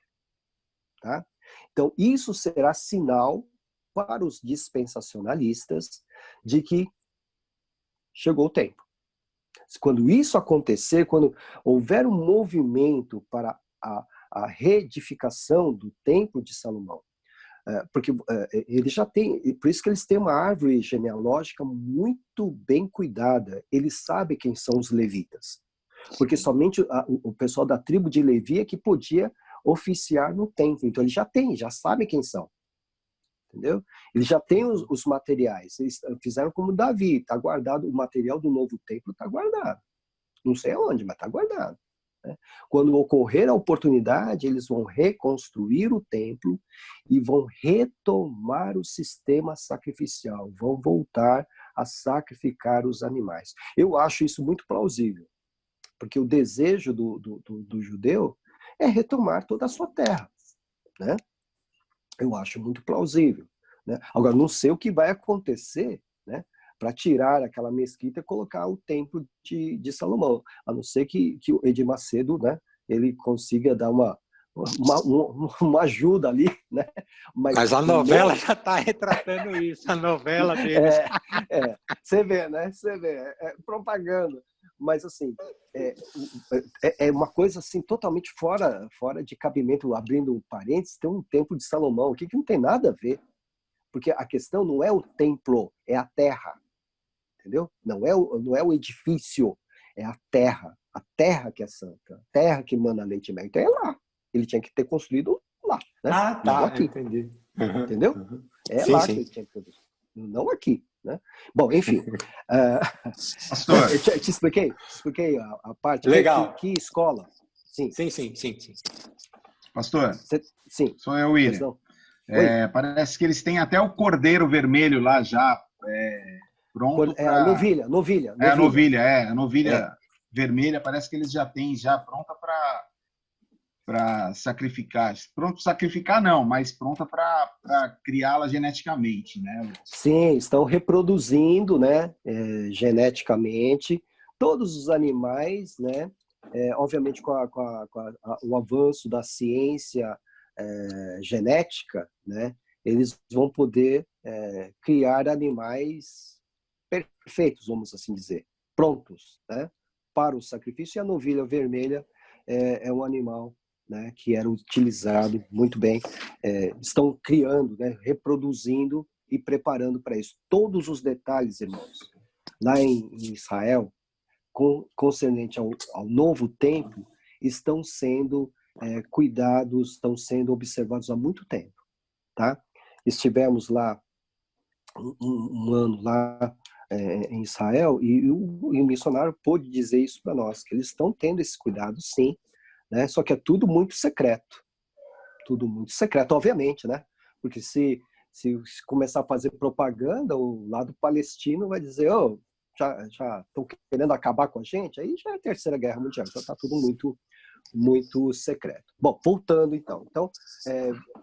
Tá? Então, isso será sinal para os dispensacionalistas de que chegou o tempo. Quando isso acontecer, quando houver um movimento para a reedificação do Templo de Salomão, porque eles já têm, por isso que eles têm uma árvore genealógica muito bem cuidada. Eles sabem quem são os levitas, porque somente o pessoal da tribo de Levi é que podia oficiar no templo. Então eles já sabem quem são, entendeu? Eles já têm os materiais. Eles fizeram como Davi, está guardado o material do novo templo, está guardado. Não sei aonde, mas está guardado. Quando ocorrer a oportunidade, eles vão reconstruir o templo e vão retomar o sistema sacrificial, vão voltar a sacrificar os animais. Eu acho isso muito plausível, porque o desejo do judeu é retomar toda a sua terra. Né? Eu acho muito plausível. Né? Agora, não sei o que vai acontecer, né, para tirar aquela mesquita e colocar o templo de Salomão. A não ser que o Edir Macedo, né, ele consiga dar uma ajuda ali. Né? Mas a novela já está retratando isso, a novela deles. Você vê, né? Você vê, é propaganda. Mas, assim, é uma coisa assim, totalmente fora de cabimento, abrindo um parênteses, tem um templo de Salomão, que não tem nada a ver. Porque a questão não é o templo, é a terra. Entendeu? Não é o edifício, é a terra que é santa, a terra que manda leite e mel. Então é lá. Ele tinha que ter construído lá. Né? Ah, tá, não aqui. Entendi. Entendeu? É sim, lá que ele tinha que ter construído. Não aqui. Né? Bom, enfim. Eu te expliquei a parte. Legal. Que escola? Sim. Sim. Pastor, Sim. sou eu, William. Parece que eles têm até o cordeiro vermelho lá já pronto para... A novilha. A novilha vermelha, parece que eles já têm já pronta para sacrificar. Pronto para sacrificar não, mas pronta para criá-la geneticamente, né? Sim, estão reproduzindo, né, geneticamente todos os animais, né? Obviamente com o avanço da ciência genética, né? Eles vão poder criar animais perfeitos, vamos assim dizer, prontos, né, para o sacrifício. E a novilha vermelha é um animal, né, que era utilizado muito bem. Estão criando, né, reproduzindo e preparando para isso. Todos os detalhes, irmãos, lá em Israel, concernente ao novo tempo, estão sendo cuidados, estão sendo observados há muito tempo, tá? Estivemos lá um ano lá em Israel e o missionário pôde dizer isso para nós, que eles estão tendo esse cuidado, sim, né? Só que é tudo muito secreto, obviamente, né? Porque se começar a fazer propaganda, o lado palestino vai dizer, já estão querendo acabar com a gente, aí já é a Terceira Guerra Mundial, então está tudo muito secreto. Bom, voltando então. Então,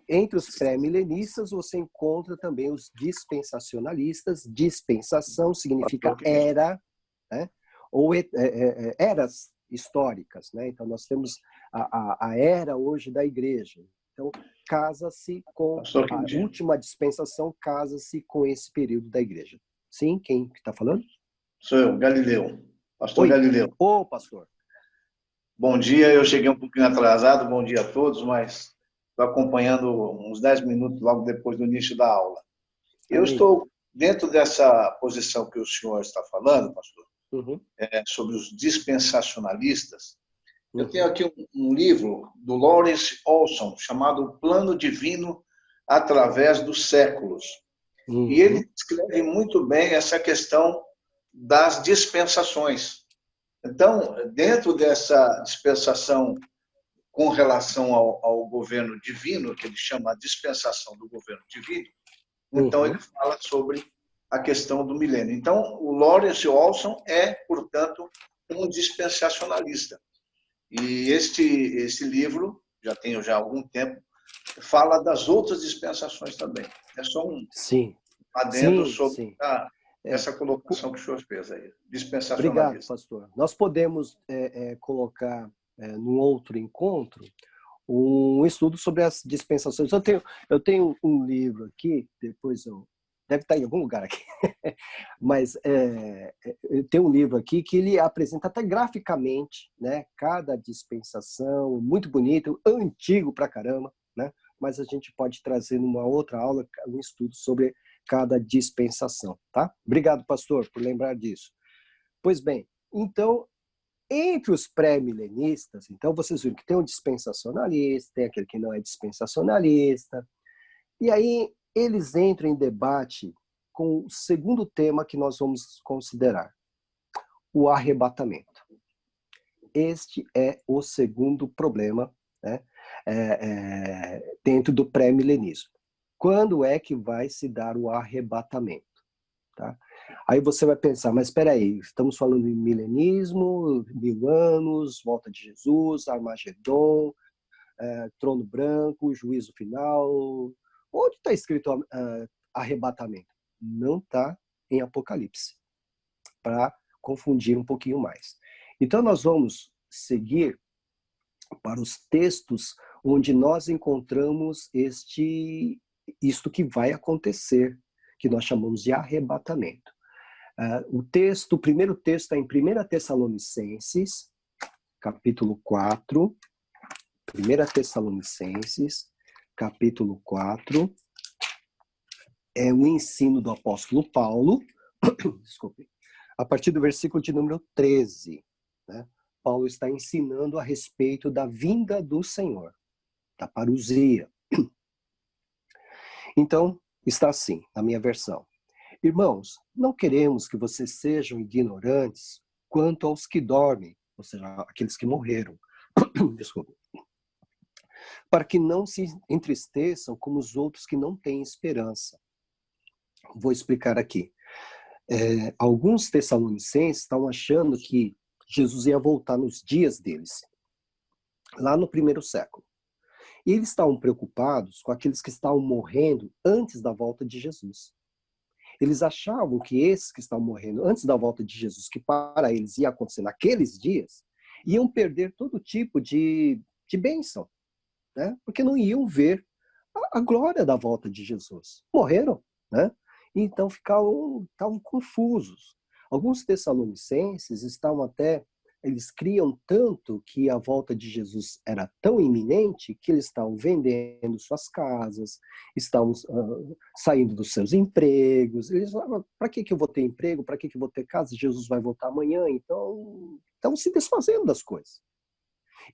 entre os pré-milenistas você encontra também os dispensacionalistas. Dispensação significa era, né? Ou eras históricas, né? Então nós temos a era hoje da igreja. Então casa-se com a última dispensação, casa-se com esse período da igreja. Sim, quem está falando? Sou eu, Galileu. Pastor Oi. Galileu. Ô, pastor. Bom dia, eu cheguei um pouquinho atrasado, bom dia a todos, mas estou acompanhando uns 10 minutos logo depois do início da aula. Eu estou dentro dessa posição que o senhor está falando, pastor, sobre os dispensacionalistas. Eu tenho aqui um livro do Lawrence Olson, chamado Plano Divino através dos séculos. E ele descreve muito bem essa questão das dispensações. Então, dentro dessa dispensação com relação ao governo divino, que ele chama a dispensação do governo divino, então ele fala sobre a questão do milênio. Então, o Lawrence Olson é, portanto, um dispensacionalista. E este livro, já tenho já há algum tempo, fala das outras dispensações também. É só um adendo sobre essa colocação que o senhor fez aí, dispensacionalista. Obrigado, pastor. Nós podemos colocar num outro encontro um estudo sobre as dispensações. Eu tenho um livro aqui, depois deve estar em algum lugar aqui, mas tem um livro aqui que ele apresenta até graficamente, né, cada dispensação, muito bonito, antigo pra caramba, né, mas a gente pode trazer numa outra aula um estudo sobre cada dispensação, tá? Obrigado, pastor, por lembrar disso. Pois bem, então, entre os pré-milenistas, então vocês viram que tem um dispensacionalista, tem aquele que não é dispensacionalista, e aí eles entram em debate com o segundo tema que nós vamos considerar, o arrebatamento. Este é o segundo problema, né, dentro do pré-milenismo. Quando é que vai se dar o arrebatamento? Tá? Aí você vai pensar, mas espera aí, estamos falando de milenismo, 1000 anos, volta de Jesus, Armagedon, trono branco, juízo final. Onde está escrito arrebatamento? Não está em Apocalipse, para confundir um pouquinho mais. Então nós vamos seguir para os textos onde nós encontramos isto que vai acontecer, que nós chamamos de arrebatamento. O primeiro texto está em 1 Tessalonicenses, capítulo 4. 1 Tessalonicenses, capítulo 4. É o ensino do apóstolo Paulo, desculpe, a partir do versículo de número 13. Né? Paulo está ensinando a respeito da vinda do Senhor, da parousia. Então, está assim, na minha versão. Irmãos, não queremos que vocês sejam ignorantes quanto aos que dormem, ou seja, aqueles que morreram. Desculpa. para que não se entristeçam como os outros que não têm esperança. Vou explicar aqui. Alguns tessalonicenses estão achando que Jesus ia voltar nos dias deles, lá no primeiro século. E eles estavam preocupados com aqueles que estavam morrendo antes da volta de Jesus. Eles achavam que esses que estavam morrendo antes da volta de Jesus, que para eles ia acontecer naqueles dias, iam perder todo tipo de bênção, né? Porque não iam ver a glória da volta de Jesus. Morreram, né? Então estavam confusos. Alguns tessalonicenses estavam até, eles criam tanto que a volta de Jesus era tão iminente que eles estavam vendendo suas casas, estavam saindo dos seus empregos. Eles falavam, para que eu vou ter emprego? Para que eu vou ter casa? Jesus vai voltar amanhã. Então, estão se desfazendo das coisas.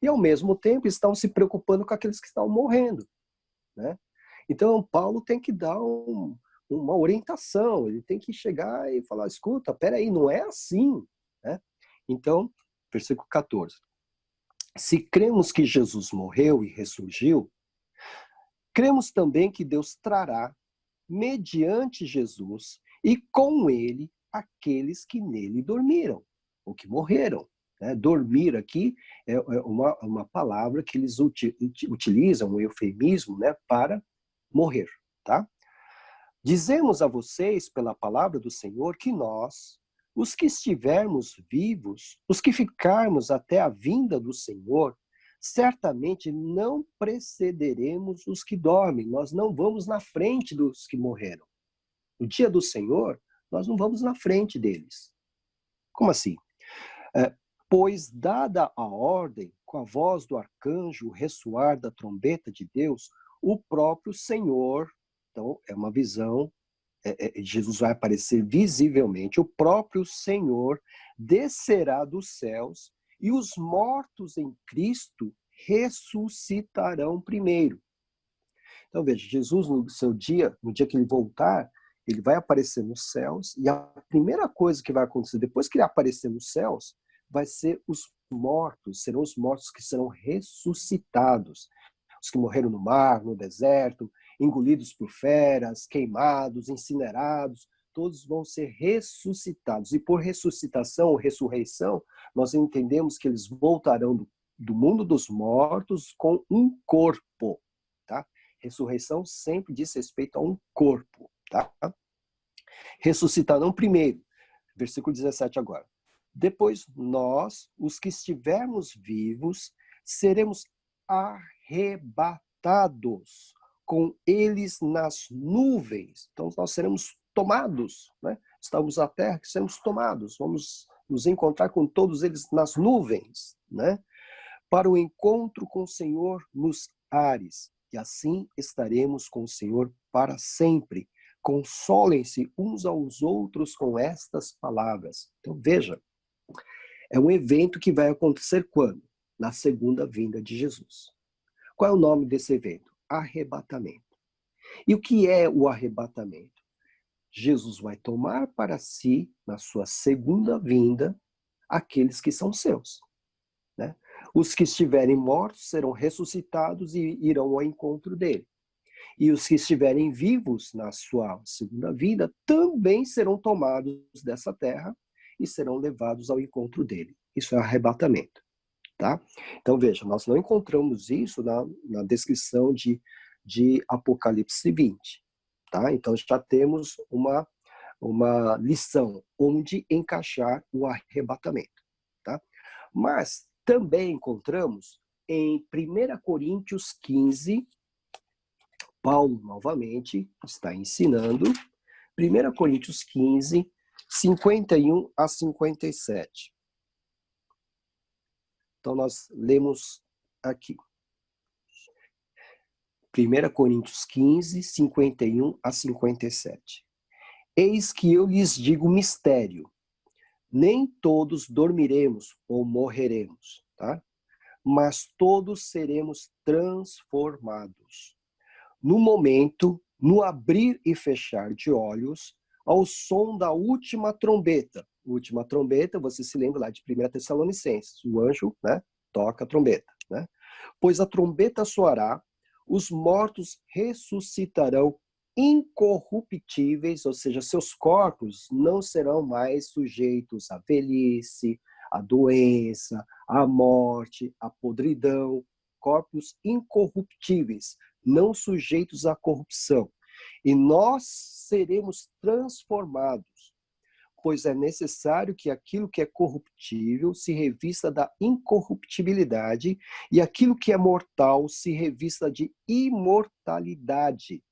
E, ao mesmo tempo, estão se preocupando com aqueles que estão morrendo, né? Então, Paulo tem que dar uma orientação, ele tem que chegar e falar, escuta, peraí, não é assim, né? Então, versículo 14. Se cremos que Jesus morreu e ressurgiu, cremos também que Deus trará, mediante Jesus, e com ele, aqueles que nele dormiram, ou que morreram. Dormir aqui é uma palavra que eles utilizam, um eufemismo, né, para morrer, tá? Dizemos a vocês, pela palavra do Senhor, que nós, os que estivermos vivos, os que ficarmos até a vinda do Senhor, certamente não precederemos os que dormem. Nós não vamos na frente dos que morreram. No dia do Senhor, nós não vamos na frente deles. Como assim? Pois, dada a ordem, com a voz do arcanjo, o ressoar da trombeta de Deus, o próprio Senhor, então é uma visão, Jesus vai aparecer visivelmente, o próprio Senhor descerá dos céus e os mortos em Cristo ressuscitarão primeiro. Então veja, Jesus no dia que ele voltar, ele vai aparecer nos céus e a primeira coisa que vai acontecer depois que ele aparecer nos céus vai ser serão os mortos que serão ressuscitados. Os que morreram no mar, no deserto, engolidos por feras, queimados, incinerados, todos vão ser ressuscitados. E por ressuscitação ou ressurreição, nós entendemos que eles voltarão do mundo dos mortos com um corpo, tá? Ressurreição sempre diz respeito a um corpo, tá? Ressuscitarão primeiro, versículo 17 agora. Depois nós, os que estivermos vivos, seremos arrebatados com eles nas nuvens. Então nós seremos tomados, né? Estamos na terra, seremos tomados. Vamos nos encontrar com todos eles nas nuvens, né? Para o encontro com o Senhor nos ares. E assim estaremos com o Senhor para sempre. Consolem-se uns aos outros com estas palavras. Então veja, é um evento que vai acontecer quando? Na segunda vinda de Jesus. Qual é o nome desse evento? Arrebatamento. E o que é o arrebatamento? Jesus vai tomar para si, na sua segunda vinda, aqueles que são seus, né? Os que estiverem mortos serão ressuscitados e irão ao encontro dele. E os que estiverem vivos na sua segunda vinda também serão tomados dessa terra e serão levados ao encontro dele. Isso é arrebatamento, tá? Então veja, nós não encontramos isso na descrição de Apocalipse 20, tá? Então já temos uma lição onde encaixar o arrebatamento, tá? Mas também encontramos em 1 Coríntios 15, Paulo novamente está ensinando, 1 Coríntios 15, 51 a 57. Então nós lemos aqui. 1 Coríntios 15, 51 a 57. Eis que eu lhes digo mistério. Nem todos dormiremos ou morreremos, tá? Mas todos seremos transformados. No momento, no abrir e fechar de olhos, ao som da última trombeta. Última trombeta, você se lembra lá de 1 Tessalonicenses. O anjo, né, toca a trombeta, né? Pois a trombeta soará, os mortos ressuscitarão incorruptíveis, ou seja, seus corpos não serão mais sujeitos à velhice, à doença, à morte, à podridão, corpos incorruptíveis, não sujeitos à corrupção. E nós seremos transformados, pois é necessário que aquilo que é corruptível se revista da incorruptibilidade e aquilo que é mortal se revista de imortalidade.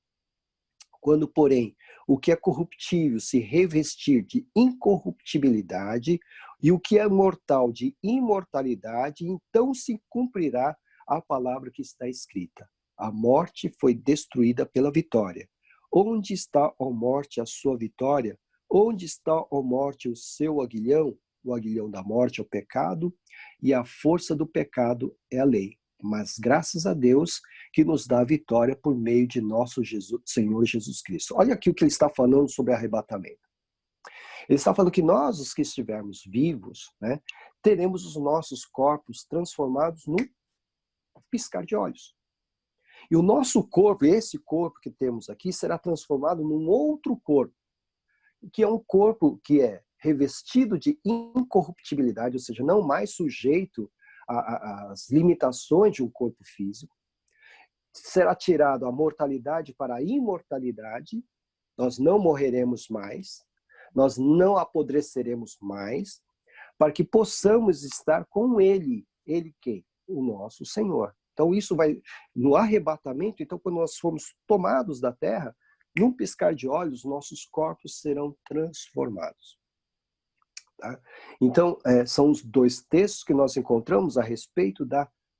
Quando, porém, o que é corruptível se revestir de incorruptibilidade e o que é mortal de imortalidade, então se cumprirá a palavra que está escrita. A morte foi destruída pela vitória. Onde está, ó morte, a sua vitória? Onde está, ó morte, o seu aguilhão? O aguilhão da morte é o pecado, e a força do pecado é a lei. Mas graças a Deus que nos dá a vitória por meio de nosso Senhor Jesus Cristo. Olha aqui o que ele está falando sobre arrebatamento. Ele está falando que nós, os que estivermos vivos, né, teremos os nossos corpos transformados num piscar de olhos. E o nosso corpo, esse corpo que temos aqui, será transformado num outro corpo, que é um corpo que é revestido de incorruptibilidade, ou seja, não mais sujeito às limitações de um corpo físico. Será tirado a mortalidade para a imortalidade, nós não morreremos mais, nós não apodreceremos mais, para que possamos estar com Ele. Ele quem? O nosso Senhor. Então isso vai, no arrebatamento, então quando nós formos tomados da terra, num piscar de olhos, nossos corpos serão transformados. Tá? Então, são os dois textos que nós encontramos a respeito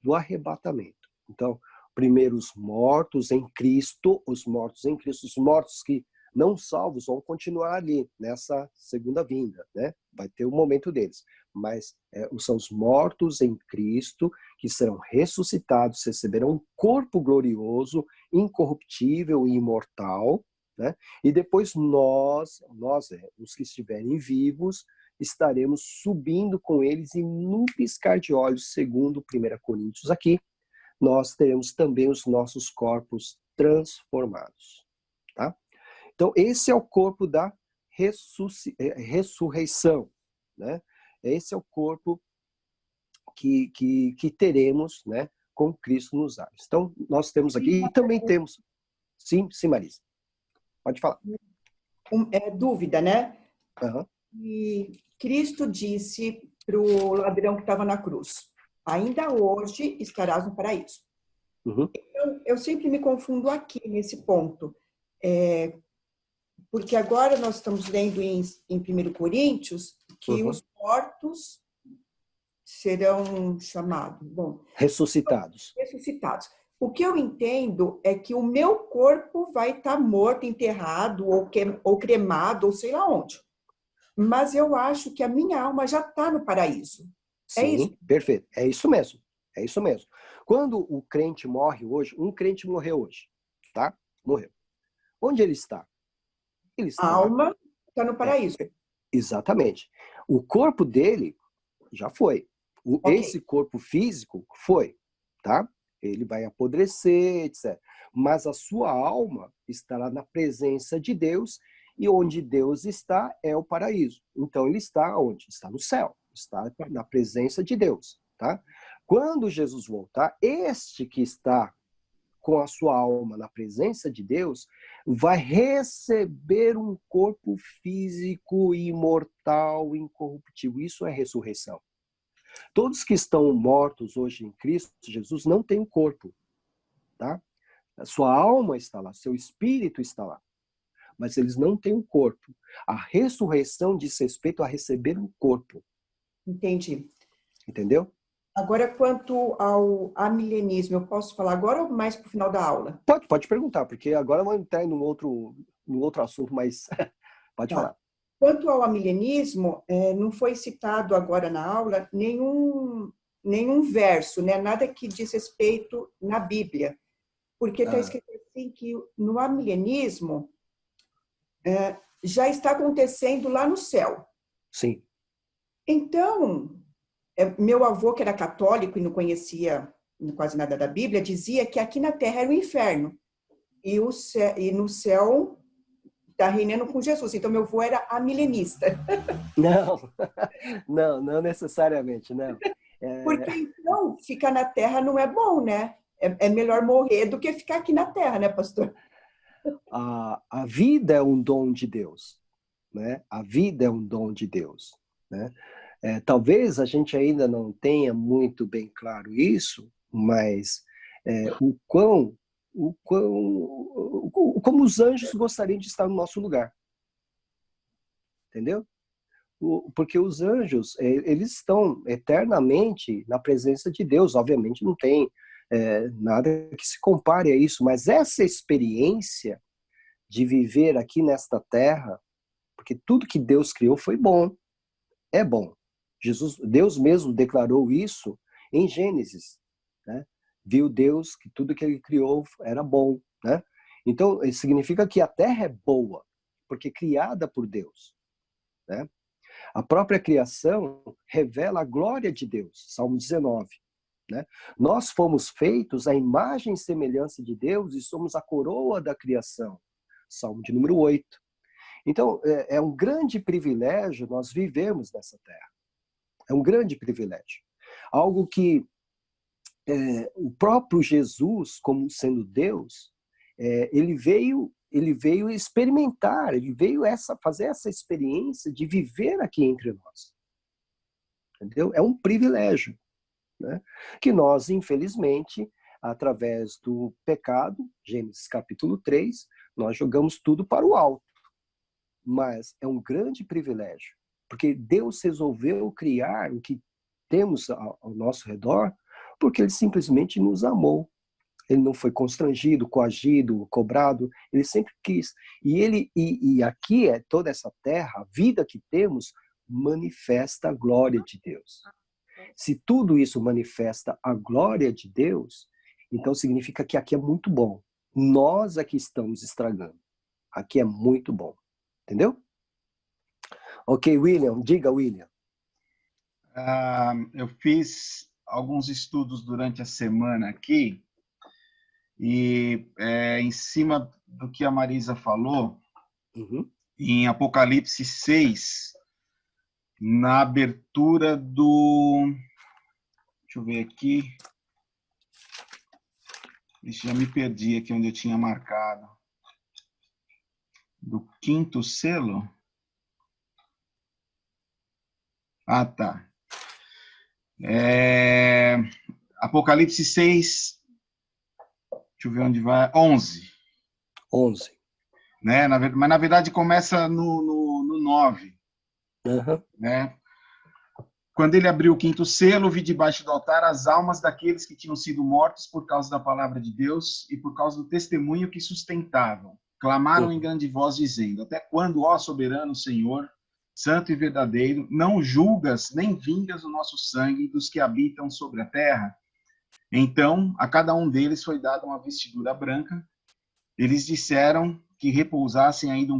do arrebatamento. Então, primeiro os mortos em Cristo, os mortos que não salvos vão continuar ali, nessa segunda vinda, né? Vai ter o momento deles. Mas são os mortos em Cristo que serão ressuscitados, receberão um corpo glorioso, incorruptível e imortal, né? E depois nós, os que estiverem vivos, estaremos subindo com eles e num piscar de olhos, segundo 1 Coríntios aqui, nós teremos também os nossos corpos transformados. Tá? Então, esse é o corpo da ressurreição. Né? Esse é o corpo que teremos, né, com Cristo nos ares. Então, nós temos aqui, e também temos... Sim, Marisa. Pode falar. Dúvida, né? Uhum. E Cristo disse para o ladrão que estava na cruz, ainda hoje estarás no paraíso. Uhum. Eu sempre me confundo aqui nesse ponto. Porque agora nós estamos lendo em 1 Coríntios que os mortos serão chamados... Ressuscitados. O que eu entendo é que o meu corpo vai estar morto, enterrado, ou cremado, ou sei lá onde. Mas eu acho que a minha alma já está no paraíso. Sim, isso? Perfeito. É isso mesmo. É isso mesmo. Quando o crente morre hoje, um crente morreu hoje, tá? Morreu. Onde ele está? Ele está a alma está no paraíso. Exatamente. O corpo dele já foi. Esse corpo físico foi, tá? Ele vai apodrecer, etc. Mas a sua alma estará na presença de Deus, e onde Deus está é o paraíso. Então ele está onde? Está no céu, está na presença de Deus, tá? Quando Jesus voltar, este que está com a sua alma na presença de Deus, vai receber um corpo físico, imortal, incorruptível. Isso é ressurreição. Todos que estão mortos hoje em Cristo Jesus não têm um corpo, tá? A sua alma está lá, seu espírito está lá, mas eles não têm um corpo. A ressurreição diz respeito a receber um corpo. Entendi. Entendeu? Agora, quanto ao amilenismo, eu posso falar agora ou mais para o final da aula? Pode perguntar, porque agora vamos entrar num outro assunto, mas pode falar. Quanto ao amilenismo, não foi citado agora na aula nenhum verso, né? Nada que diz respeito na Bíblia. Porque está escrito assim que no amilenismo já está acontecendo lá no céu. Sim. Então, meu avô, que era católico e não conhecia quase nada da Bíblia, dizia que aqui na Terra era o inferno e no céu está reinando com Jesus. Então, meu avô era amilenista. Não necessariamente, não. Porque, então, ficar na Terra não é bom, né? É melhor morrer do que ficar aqui na Terra, né, pastor? A vida é um dom de Deus, né? A vida é um dom de Deus, né? Talvez a gente ainda não tenha muito bem claro isso, mas como os anjos gostariam de estar no nosso lugar, entendeu? Porque os anjos, eles estão eternamente na presença de Deus. Obviamente não tem nada que se compare a isso, mas essa experiência de viver aqui nesta terra, porque tudo que Deus criou foi bom, é bom. Deus mesmo declarou isso em Gênesis, né? Viu Deus que tudo que ele criou era bom, né? Então, isso significa que a terra é boa, porque criada por Deus, né? A própria criação revela a glória de Deus, Salmo 19, né? Nós fomos feitos à imagem e semelhança de Deus e somos a coroa da criação, Salmo de número 8. Então, é um grande privilégio nós vivermos nessa terra. É um grande privilégio. Algo que o próprio Jesus, como sendo Deus, ele veio experimentar, ele veio fazer essa experiência de viver aqui entre nós. Entendeu? É um privilégio, né? Que nós, infelizmente, através do pecado, Gênesis capítulo 3, nós jogamos tudo para o alto. Mas é um grande privilégio, porque Deus resolveu criar o que temos ao nosso redor, porque Ele simplesmente nos amou. Ele não foi constrangido, coagido, cobrado, Ele sempre quis. E aqui toda essa terra, a vida que temos, manifesta a glória de Deus. Se tudo isso manifesta a glória de Deus, então significa que aqui é muito bom. Nós aqui estamos estragando. Aqui é muito bom. Entendeu? Ok, William. Diga, William. Eu fiz alguns estudos durante a semana aqui e em cima do que a Marisa falou, em Apocalipse 6, na abertura do... Deixa eu ver aqui. Já me perdi aqui onde eu tinha marcado. Do 5º selo? Ah, tá. Apocalipse 6, deixa eu ver onde vai, 11. 11. Né? Mas, na verdade, começa no 9. Né? Quando ele abriu o 5º selo, vi debaixo do altar as almas daqueles que tinham sido mortos por causa da palavra de Deus e por causa do testemunho que sustentavam. Clamaram em grande voz, dizendo: até quando, ó soberano Senhor, santo e verdadeiro, não julgas nem vingas o nosso sangue dos que habitam sobre a terra? Então, a cada um deles foi dada uma vestidura branca. Eles disseram que repousassem ainda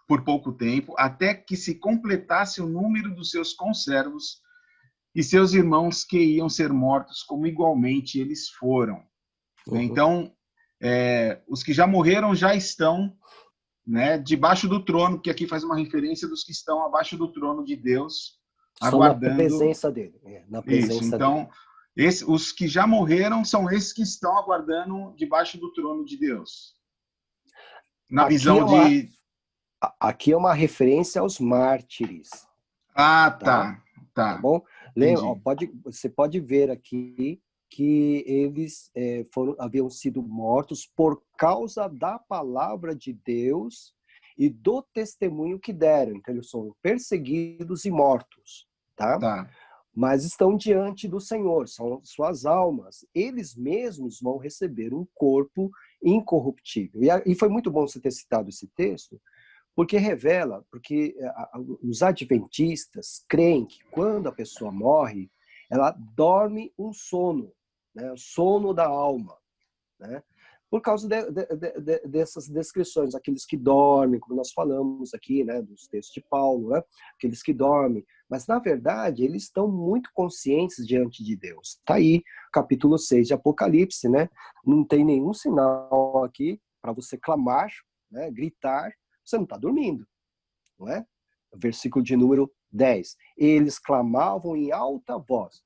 por pouco tempo, até que se completasse o número dos seus conservos e seus irmãos que iam ser mortos, como igualmente eles foram. Então, os que já morreram já estão, né, debaixo do trono, que aqui faz uma referência dos que estão abaixo do trono de Deus, aguardando... na presença dele. Na presença Isso, então, dele. Os que já morreram são esses que estão aguardando debaixo do trono de Deus. Na visão de... Aqui é uma referência aos mártires. Ah, tá. Tá bom? Você pode ver aqui que eles haviam sido mortos por causa da palavra de Deus e do testemunho que deram. Então, eles são perseguidos e mortos, tá? Mas estão diante do Senhor, são suas almas. Eles mesmos vão receber um corpo incorruptível. E foi muito bom você ter citado esse texto, porque revela, porque os adventistas creem que quando a pessoa morre, ela dorme um sono, né? O sono da alma, né? por causa dessas descrições, aqueles que dormem, como nós falamos aqui, né, dos textos de Paulo, né, aqueles que dormem, mas na verdade eles estão muito conscientes diante de Deus. Está aí, capítulo 6 de Apocalipse, né, não tem nenhum sinal aqui para você clamar, né, gritar, você não está dormindo, não é? Versículo de número 10. Eles clamavam em alta voz.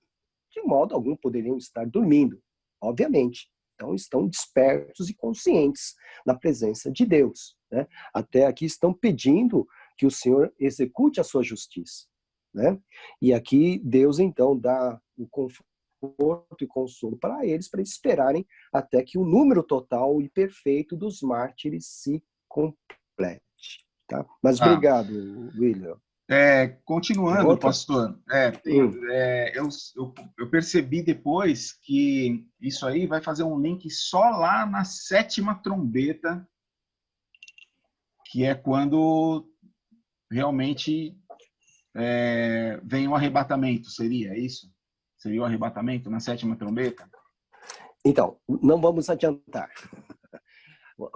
De modo algum poderiam estar dormindo, obviamente. Então, estão despertos e conscientes na presença de Deus, né? Até aqui estão pedindo que o Senhor execute a sua justiça, né? E aqui Deus, então, dá o conforto e consolo para eles esperarem até que o número total e perfeito dos mártires se complete, tá? Mas obrigado, William. Continuando, pastor, eu percebi depois que isso aí vai fazer um link só lá na 7ª trombeta, que é quando realmente vem o arrebatamento, seria isso? Seria o arrebatamento na 7ª trombeta? Então, não vamos adiantar.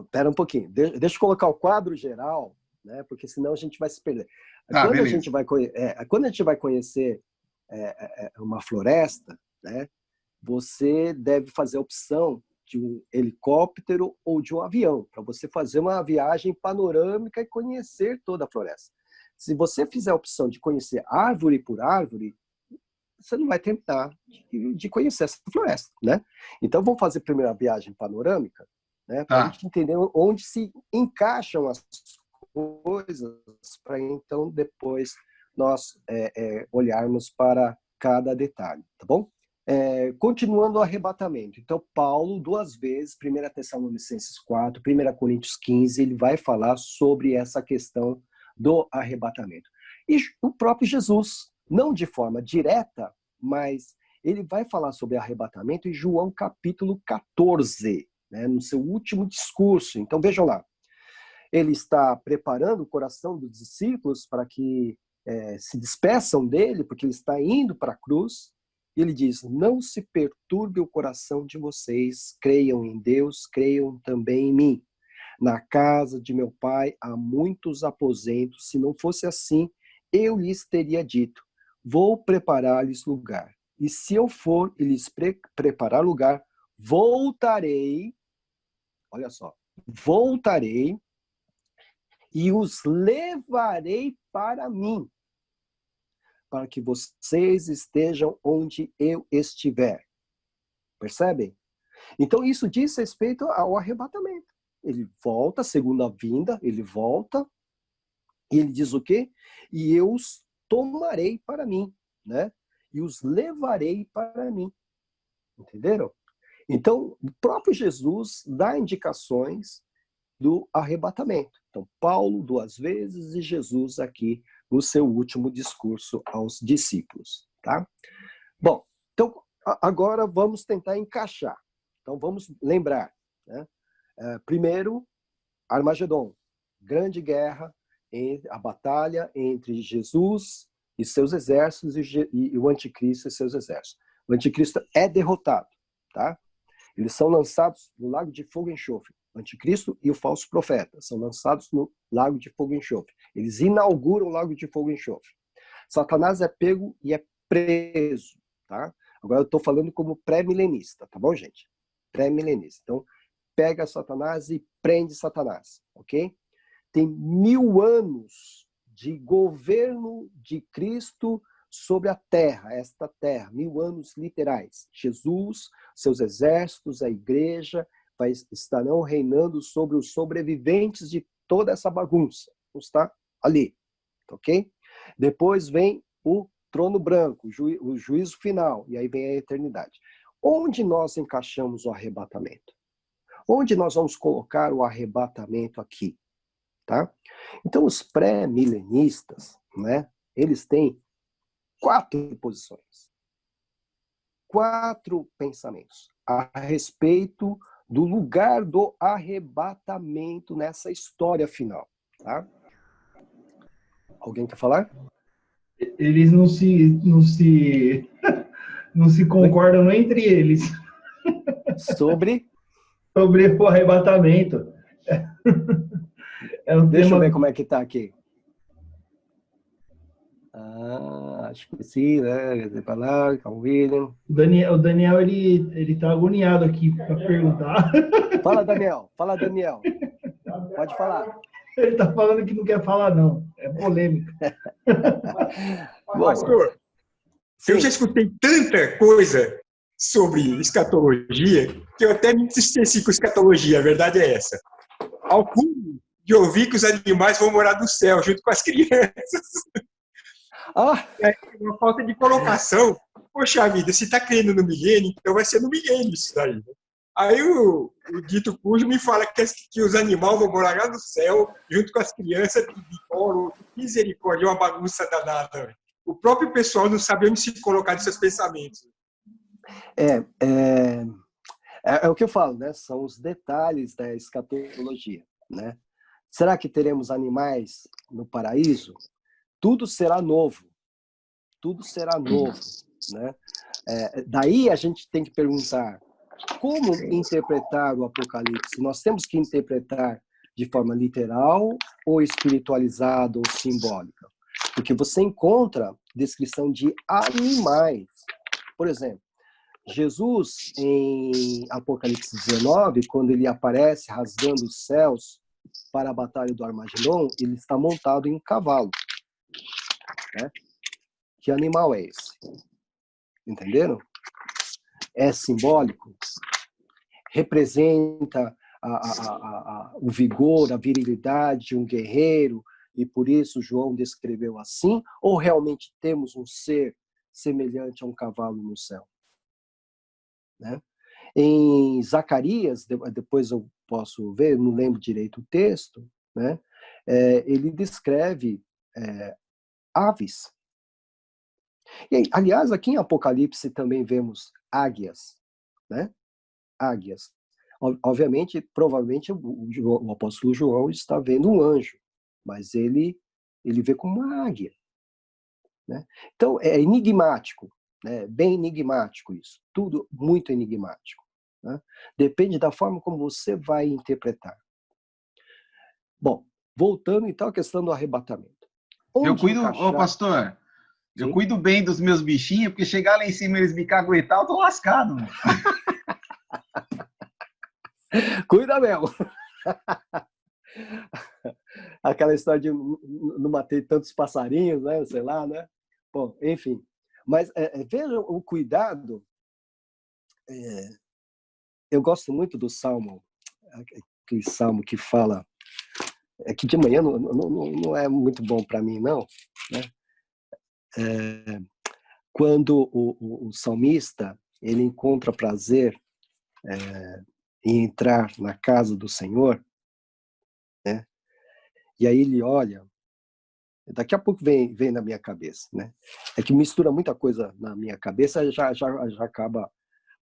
Espera um pouquinho, deixa eu colocar o quadro geral, né? Porque senão a gente vai se perder. Quando a gente vai conhecer uma floresta, né, você deve fazer a opção de um helicóptero ou de um avião, para você fazer uma viagem panorâmica e conhecer toda a floresta. Se você fizer a opção de conhecer árvore por árvore, você não vai terminar de conhecer essa floresta, né? Então, vamos fazer primeiro a viagem panorâmica, né, para a gente entender onde se encaixam as coisas, para então depois nós olharmos para cada detalhe, tá bom? Continuando o arrebatamento. Então, Paulo, 2 vezes, 1 Tessalonicenses 4, 1 Coríntios 15, ele vai falar sobre essa questão do arrebatamento. E o próprio Jesus, não de forma direta, mas ele vai falar sobre arrebatamento em João capítulo 14, né, no seu último discurso. Então, vejam lá. Ele está preparando o coração dos discípulos para que se despeçam dele, porque ele está indo para a cruz. E ele diz, não se perturbe o coração de vocês, creiam em Deus, creiam também em mim. Na casa de meu pai há muitos aposentos, se não fosse assim, eu lhes teria dito, vou preparar-lhes lugar. E se eu for e lhes preparar lugar, voltarei, olha só, voltarei, e os levarei para mim, para que vocês estejam onde eu estiver. Percebem? Então, isso diz respeito ao arrebatamento. Ele volta, segunda vinda, ele volta, e ele diz o quê? E eu os tomarei para mim, né? E os levarei para mim. Entenderam? Então, o próprio Jesus dá indicações do arrebatamento. Então, Paulo 2 vezes e Jesus aqui no seu último discurso aos discípulos, tá? Bom, então agora vamos tentar encaixar. Então vamos lembrar, né? Primeiro, Armagedon, grande guerra, a batalha entre Jesus e seus exércitos e o anticristo e seus exércitos. O anticristo é derrotado, tá? Eles são lançados no lago de fogo e enxofre. O anticristo e o falso profeta são lançados no lago de fogo e enxofre. Eles inauguram o lago de fogo e enxofre. Satanás é pego e é preso, tá? Agora eu estou falando como pré-milenista, tá bom, gente? Pré-milenista. Então, pega Satanás e prende Satanás, ok? Tem 1000 anos de governo de Cristo sobre a terra, esta terra, 1000 anos literais. Jesus, seus exércitos, a igreja, estarão reinando sobre os sobreviventes de toda essa bagunça. Está ali, ok? Depois vem o trono branco, o juízo final, e aí vem a eternidade. Onde nós encaixamos o arrebatamento? Onde nós vamos colocar o arrebatamento aqui? Tá? Então, os pré-milenistas, né, eles têm 4 posições, 4 pensamentos a respeito do lugar do arrebatamento nessa história final. Tá? Alguém quer falar? Eles não se concordam entre eles. Sobre? sobre o arrebatamento. É um Deixa tema... eu ver como é que está aqui. Acho que sim, né? Falar, William. O Daniel ele tá agoniado aqui para perguntar. Fala, Daniel. Fala, Daniel. Pode falar. Ele tá falando que não quer falar, não. É polêmica. Bom, pastor, sim. eu já escutei tanta coisa sobre escatologia que eu até me entristeci com escatologia, a verdade é essa. Ao ponto de ouvir que os animais vão morar no céu junto com as crianças. É uma falta de colocação. Poxa vida, se está crendo no milênio, então vai ser no milênio isso daí. Né? Aí o dito cujo me fala que os animais vão morar lá no céu junto com as crianças de coro. Misericórdia, é uma bagunça danada. Véio. O próprio pessoal não sabe onde se colocar nesses pensamentos. É o que eu falo, né? São os detalhes da escatologia, né? Será que teremos animais no paraíso? Tudo será novo. Tudo será novo, né? Daí a gente tem que perguntar como interpretar o Apocalipse. Nós temos que interpretar de forma literal ou espiritualizada ou simbólica. Porque você encontra descrição de animais. Por exemplo, Jesus, em Apocalipse 19, quando ele aparece rasgando os céus para a batalha do Armagedon, ele está montado em um cavalo. Né? Que animal é esse? Entenderam? É simbólico? Representa o vigor, a virilidade de um guerreiro, e por isso João descreveu assim? Ou realmente temos um ser semelhante a um cavalo no céu? Né? Em Zacarias, depois eu posso ver, não lembro direito o texto, né? Ele descreve aves. E, aliás, aqui em Apocalipse também vemos águias, né? Águias. Obviamente, provavelmente, o apóstolo João está vendo um anjo, mas ele vê como uma águia. Né? Então, é enigmático, né? Bem enigmático isso. Tudo muito enigmático. Né? Depende da forma como você vai interpretar. Bom, voltando então à questão do arrebatamento. Eu cuido, pastor, sim? Eu cuido bem dos meus bichinhos, porque chegar lá em cima e eles me caguetar, eu tô lascado. Cuida mesmo. Aquela história de não matei tantos passarinhos, né? Sei lá, né? Bom, enfim. Mas veja o cuidado. Eu gosto muito do Salmo, aquele Salmo que fala... que de manhã não é muito bom para mim, não. Né? Quando o salmista ele encontra prazer em entrar na casa do Senhor, né? E aí ele olha, daqui a pouco vem na minha cabeça, né? É que mistura muita coisa na minha cabeça, já acaba.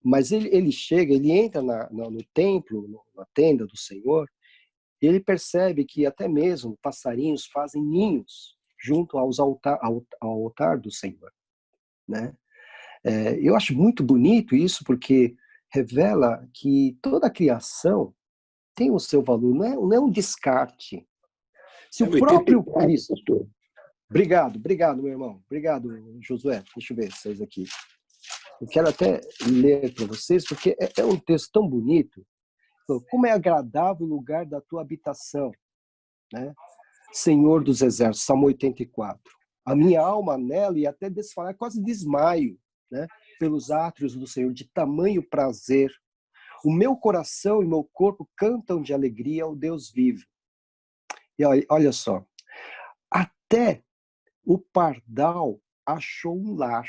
Mas ele chega, ele entra no templo, na tenda do Senhor, e ele percebe que até mesmo passarinhos fazem ninhos junto ao altar do Senhor, né? Eu acho muito bonito isso, porque revela que toda a criação tem o seu valor, não é um descarte. Se o próprio Cristo... Obrigado, meu irmão. Obrigado, Josué. Deixa eu ver vocês aqui. Eu quero até ler para vocês, porque é um texto tão bonito. Como é agradável o lugar da tua habitação, né? Senhor dos Exércitos, Salmo 84. A minha alma nela, e até desfalar, quase desmaio, né? Pelos átrios do Senhor, de tamanho prazer. O meu coração e meu corpo cantam de alegria ao Deus vivo. E olha só, até o pardal achou um lar,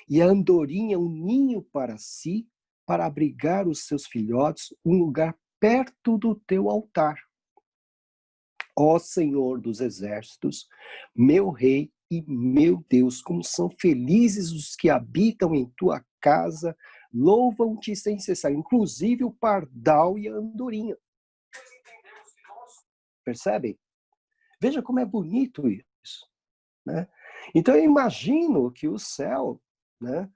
e a andorinha um ninho para si, para abrigar os seus filhotes, um lugar perto do teu altar. Ó Senhor dos Exércitos, meu Rei e meu Deus, como são felizes os que habitam em tua casa, louvam-te sem cessar, inclusive o pardal e a andorinha. Percebem? Veja como é bonito isso. Né? Então eu imagino que o céu, né,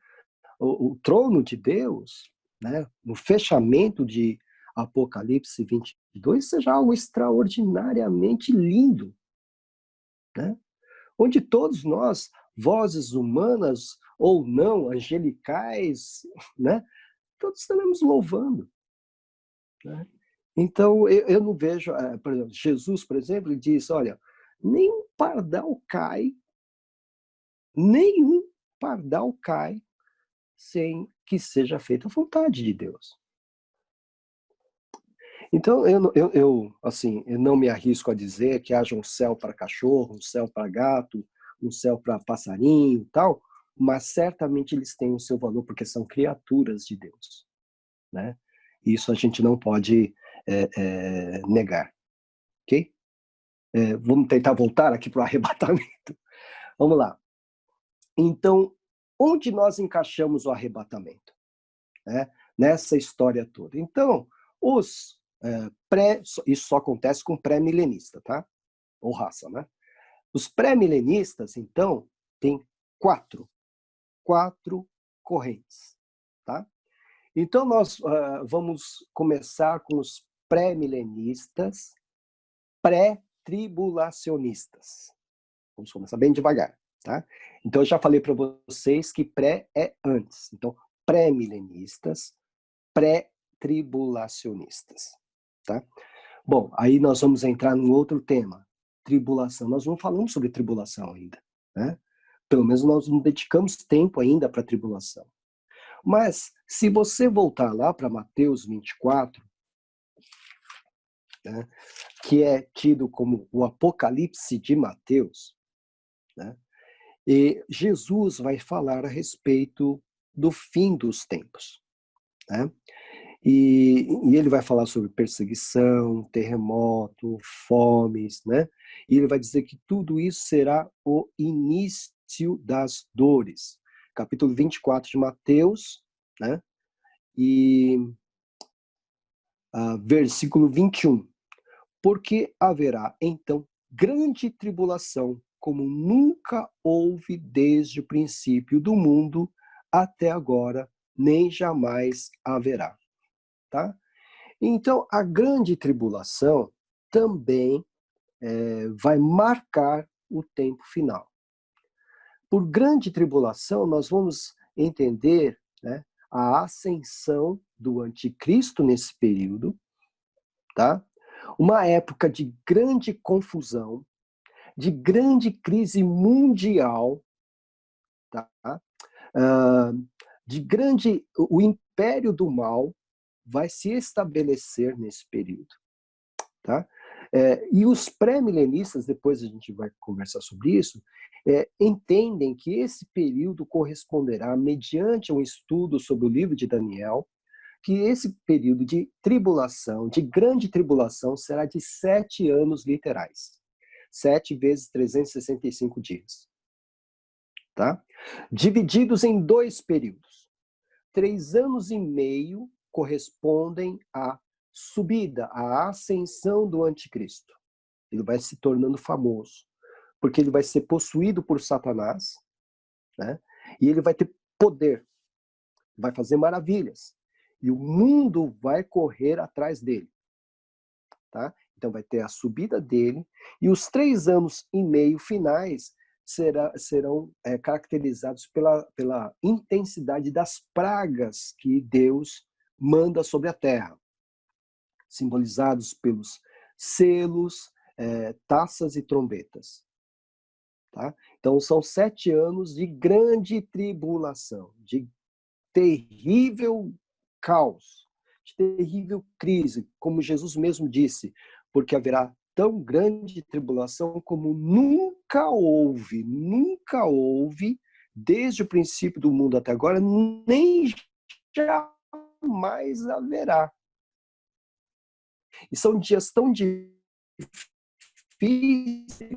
o trono de Deus, né, no fechamento de Apocalipse 22 seja algo extraordinariamente lindo, né? Onde todos nós, vozes humanas ou não, angelicais, né? Todos estaremos louvando, né? Então, eu não vejo, por exemplo, Jesus, por exemplo, ele diz, olha, nenhum pardal cai sem que seja feita a vontade de Deus. Então, assim, eu não me arrisco a dizer que haja um céu para cachorro, um céu para gato, um céu para passarinho e tal, mas certamente eles têm o seu valor porque são criaturas de Deus, né? Isso a gente não pode negar, ok? Vamos tentar voltar aqui para o arrebatamento. Vamos lá. Então, onde nós encaixamos o arrebatamento, né? Nessa história toda? Então, isso só acontece com pré-milenista, tá? Ou raça, né? Os pré-milenistas, então, tem quatro correntes, tá? Então, nós vamos começar com os pré-milenistas, pré-tribulacionistas. Vamos começar bem devagar, tá? Então, eu já falei para vocês que pré é antes. Então, pré-milenistas, pré-tribulacionistas, tá? Bom, aí nós vamos entrar num outro tema, tribulação. Nós não falamos sobre tribulação ainda, né? Pelo menos nós não dedicamos tempo ainda para a tribulação. Mas, se você voltar lá para Mateus 24, né, que é tido como o Apocalipse de Mateus, né, e Jesus vai falar a respeito do fim dos tempos, né? E ele vai falar sobre perseguição, terremoto, fomes, né? E ele vai dizer que tudo isso será o início das dores. Capítulo 24 de Mateus, né? E versículo 21. Porque haverá, então, grande tribulação, como nunca houve desde o princípio do mundo até agora, nem jamais haverá. Tá? Então, a grande tribulação também vai marcar o tempo final. Por grande tribulação, nós vamos entender, né, a ascensão do anticristo nesse período, tá? Uma época de grande confusão, de grande crise mundial, tá? O império do mal vai se estabelecer nesse período, tá? E os pré-milenistas, depois a gente vai conversar sobre isso, entendem que esse período corresponderá, mediante um estudo sobre o livro de Daniel, que esse período de tribulação, de grande tribulação, será de 7 anos literais. 7 vezes 365 dias. Tá? Divididos em 2 períodos. 3 anos e meio correspondem à subida, à ascensão do anticristo. Ele vai se tornando famoso, porque ele vai ser possuído por Satanás, né? E ele vai ter poder, vai fazer maravilhas. E o mundo vai correr atrás dele. Tá? Então vai ter a subida dele, e os 3 anos e meio finais serão caracterizados pela intensidade das pragas que Deus manda sobre a terra, simbolizados pelos selos, taças e trombetas. Tá? Então são 7 anos de grande tribulação, de terrível caos, de terrível crise, como Jesus mesmo disse, porque haverá tão grande tribulação como nunca houve, desde o princípio do mundo até agora, nem jamais haverá. E são dias tão difíceis,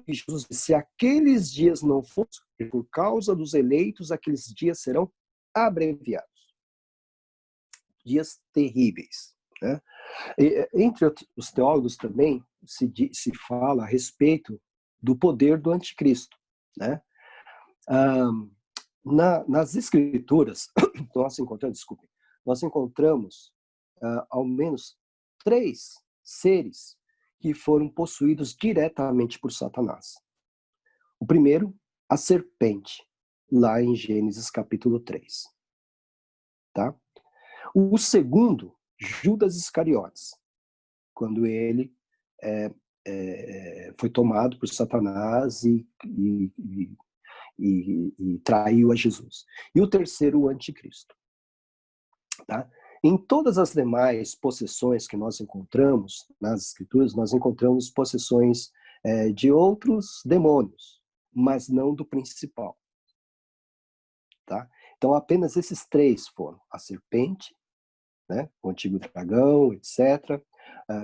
Jesus disse, se aqueles dias não fossem por causa dos eleitos, aqueles dias serão abreviados. Dias terríveis, né? Entre os teólogos também se fala a respeito do poder do anticristo, né? Nas escrituras nós encontramos ao menos 3 seres que foram possuídos diretamente por Satanás. O primeiro, a serpente, lá em Gênesis capítulo 3. Tá? O segundo, Judas Iscariotes, quando ele foi tomado por Satanás e traiu a Jesus. E o terceiro, o anticristo. Tá? Em todas as demais possessões que nós encontramos nas Escrituras, nós encontramos possessões de outros demônios, mas não do principal. Tá? Então, apenas esses 3 foram a serpente, né, o antigo dragão, etc.,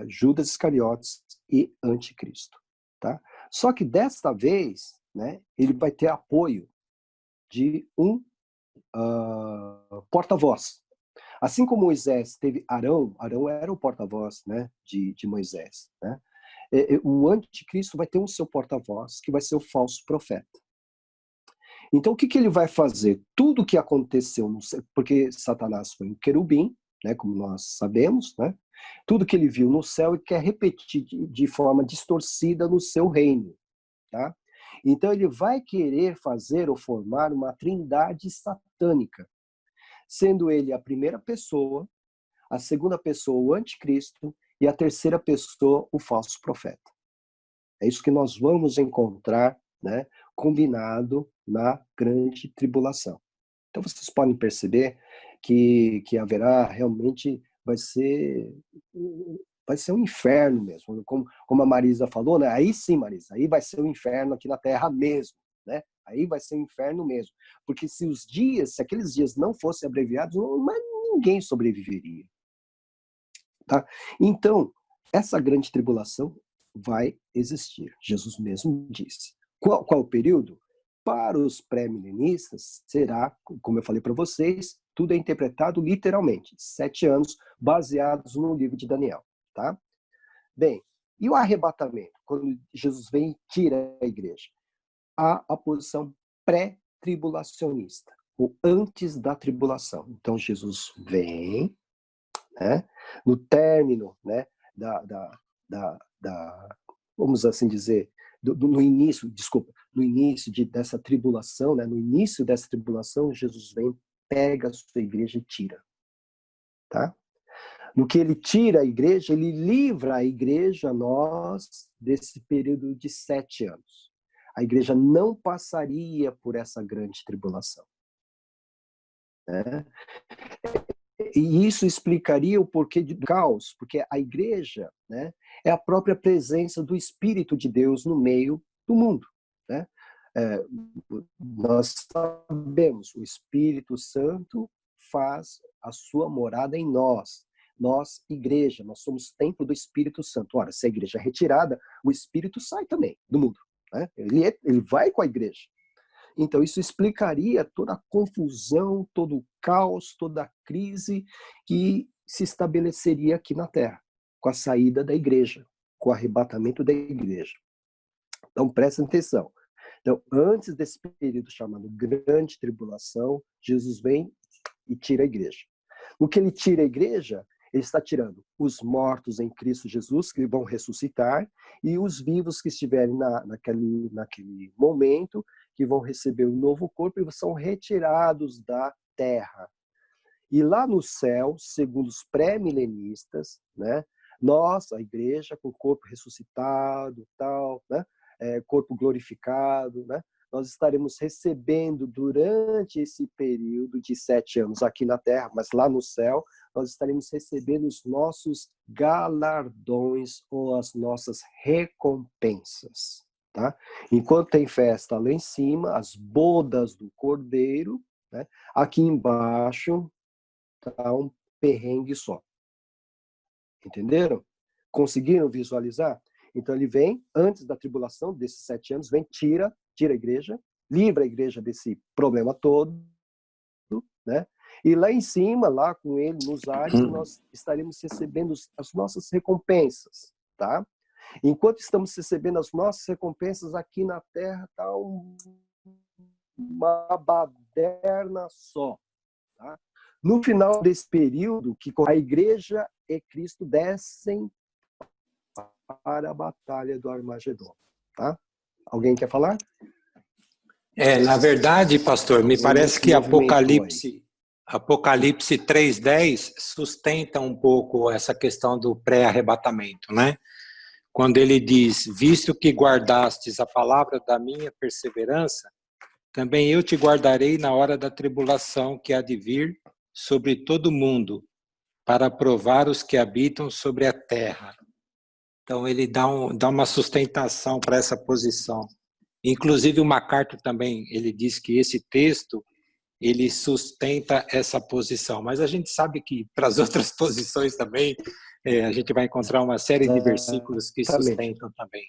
Judas Iscariotes e anticristo. Tá? Só que desta vez, né, ele vai ter apoio de um porta-voz. Assim como Moisés teve Arão era o porta-voz, né, de Moisés. Né? O anticristo vai ter um seu porta-voz, que vai ser o falso profeta. Então, o que ele vai fazer? Tudo o que aconteceu, porque Satanás foi um querubim, né, como nós sabemos, né? Tudo que ele viu no céu ele quer repetir de forma distorcida no seu reino. Tá? Então, ele vai querer fazer ou formar uma trindade satânica, sendo ele a primeira pessoa, a segunda pessoa o anticristo e a terceira pessoa o falso profeta. É isso que nós vamos encontrar, né, combinado na grande tribulação. Então vocês podem perceber que haverá realmente, vai ser um inferno mesmo. Como a Marisa falou, né? Aí sim, Marisa, aí vai ser um inferno aqui na Terra mesmo. Né? Aí vai ser um inferno mesmo. Porque se aqueles dias não fossem abreviados, ninguém sobreviveria. Tá? Então, essa grande tribulação vai existir. Jesus mesmo disse. Qual o período? Para os pré-milenistas, será, como eu falei para vocês, tudo é interpretado literalmente. 7 anos, baseados no livro de Daniel. Tá? Bem, e o arrebatamento? Quando Jesus vem e tira a igreja. Há a posição pré-tribulacionista, ou antes da tribulação. Então, Jesus vem, né, no término, né, vamos assim dizer, no início dessa tribulação, né, no início dessa tribulação, Jesus vem, pega a sua igreja e tira. Tá? No que ele tira a igreja, ele livra a igreja, nós, desse período de 7 anos. A igreja não passaria por essa grande tribulação. Né? E isso explicaria o porquê do caos, porque a igreja, né, é a própria presença do Espírito de Deus no meio do mundo. Né? Nós sabemos, o Espírito Santo faz a sua morada em nós. Nós, igreja, nós somos templo do Espírito Santo. Ora, se a igreja é retirada, o Espírito sai também do mundo. Né? Ele vai com a igreja. Então, isso explicaria toda a confusão, todo o caos, toda a crise que se estabeleceria aqui na Terra, com a saída da igreja, com o arrebatamento da igreja. Então, prestem atenção. Então, antes desse período chamado Grande Tribulação, Jesus vem e tira a igreja. No que ele tira a igreja, ele está tirando os mortos em Cristo Jesus, que vão ressuscitar, e os vivos que estiverem naquele momento, que vão receber um novo corpo e são retirados da terra. E lá no céu, segundo os pré-milenistas, né, nós, a igreja, com o corpo ressuscitado, tal, né, corpo glorificado, né, nós estaremos recebendo durante esse período de 7 anos aqui na terra, mas lá no céu, nós estaremos recebendo os nossos galardões ou as nossas recompensas. Tá? Enquanto tem festa lá em cima, as bodas do Cordeiro, né? Aqui embaixo está um perrengue só. Entenderam? Conseguiram visualizar? Então ele vem, antes da tribulação, desses 7 anos, vem, tira a igreja, livra a igreja desse problema todo, né? E lá em cima, lá com ele, nos ares, nós estaremos recebendo as nossas recompensas, tá? Enquanto estamos recebendo as nossas recompensas aqui na Terra, está uma baderna só. Tá? No final desse período, que a igreja e Cristo descem para a batalha do Armagedon. Tá? Alguém quer falar? Na verdade, pastor, me parece que Apocalipse 3:10 sustenta um pouco essa questão do pré-arrebatamento, né? Quando ele diz, visto que guardastes a palavra da minha perseverança, também eu te guardarei na hora da tribulação que há de vir sobre todo o mundo, para provar os que habitam sobre a terra. Então ele dá uma sustentação para essa posição. Inclusive o MacArthur também, ele diz que esse texto, ele sustenta essa posição. Mas a gente sabe que para as outras posições também, a gente vai encontrar uma série de versículos que sustentam também.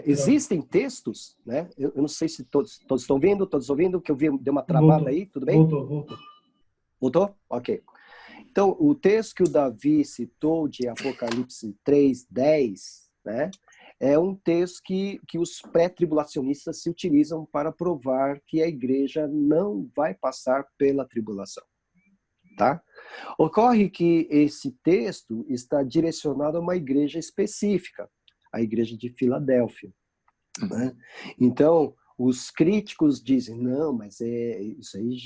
Existem textos, né? Eu não sei se todos estão vendo, que eu vi, deu uma travada aí, tudo bem? Voltou. Voltou? Ok. Então, o texto que o Davi citou de Apocalipse 3:10, né? É um texto que os pré-tribulacionistas se utilizam para provar que a igreja não vai passar pela tribulação. Tá? Ocorre que esse texto está direcionado a uma igreja específica, a igreja de Filadélfia. Né? Então, os críticos dizem, não, mas isso aí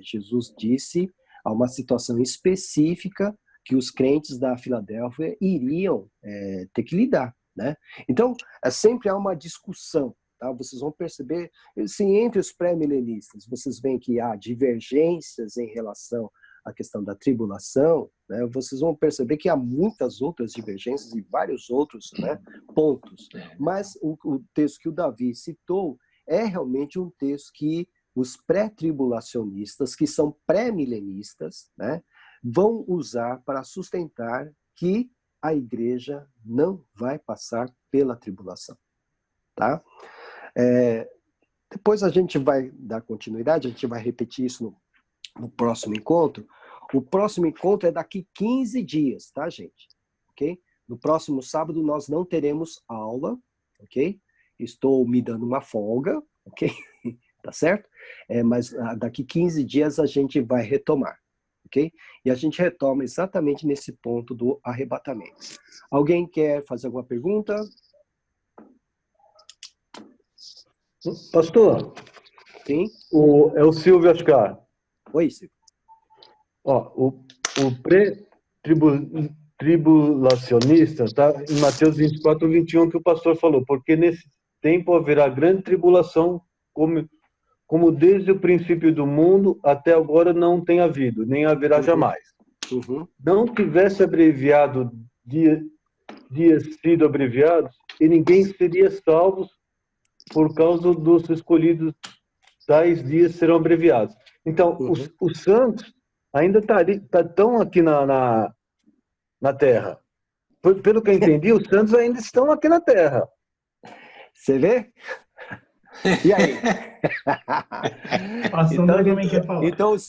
Jesus disse a uma situação específica que os crentes da Filadélfia iriam ter que lidar. Né? Então, sempre há uma discussão. Tá? Vocês vão perceber, assim, entre os pré-milenistas, vocês veem que há divergências em relação à questão da tribulação, né? Vocês vão perceber que há muitas outras divergências e vários outros, né, pontos. Mas o texto que o Davi citou é realmente um texto que os pré-tribulacionistas, que são pré-milenistas, né, vão usar para sustentar que a igreja não vai passar pela tribulação. Tá? Depois a gente vai dar continuidade, a gente vai repetir isso no próximo encontro. O próximo encontro é daqui 15 dias, tá, gente? Ok? No próximo sábado nós não teremos aula, ok? Estou me dando uma folga, ok? Tá certo? Mas daqui 15 dias a gente vai retomar, ok? E a gente retoma exatamente nesse ponto do arrebatamento. Alguém quer fazer alguma pergunta? Pastor? Sim? É o Silvio Ascar. Oi, Silvio. O pré-tribulacionista está em Mateus 24:21, que o pastor falou, porque nesse tempo haverá grande tribulação, como desde o princípio do mundo até agora não tem havido, nem haverá jamais. Não tivesse abreviado dias sido abreviados, e ninguém seria salvo por causa dos escolhidos, tais dias serão abreviados. Então, os santos ainda estão aqui na Terra. Pelo que eu entendi, os santos ainda estão aqui na Terra. Você vê? E aí? Então o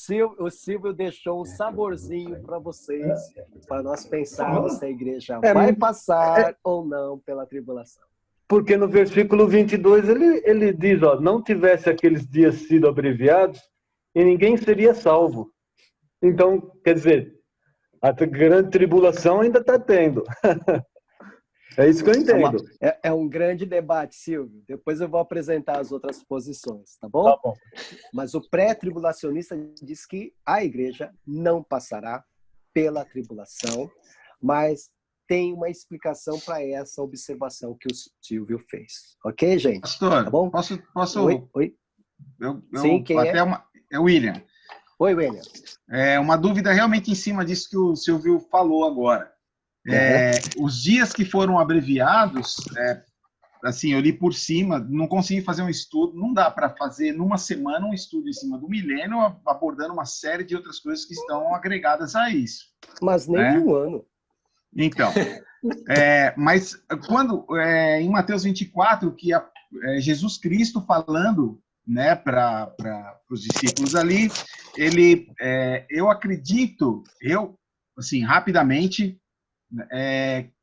Silvio deixou um saborzinho para vocês, para nós pensarmos se a igreja vai passar ou não pela tribulação. Porque no versículo 22 ele diz, não tivesse aqueles dias sido abreviados e ninguém seria salvo. Então, quer dizer, a grande tribulação ainda está tendo. É isso que eu entendo. É um grande debate, Silvio. Depois eu vou apresentar as outras posições, tá bom? Tá bom. Mas o pré-tribulacionista diz que a igreja não passará pela tribulação, mas tem uma explicação para essa observação que o Silvio fez. Ok, gente? Pastor, tá bom? Posso? Oi? Sim, quem é? É o William. Oi, William. Uma dúvida realmente em cima disso que o Silvio falou agora. Os dias que foram abreviados, assim, eu li por cima, não consegui fazer um estudo, não dá para fazer numa semana um estudo em cima do milênio, abordando uma série de outras coisas que estão agregadas a isso. Mas nem de um ano. Então, mas quando, em Mateus 24, que Jesus Cristo falando, né, para os discípulos ali, eu acredito, assim, rapidamente,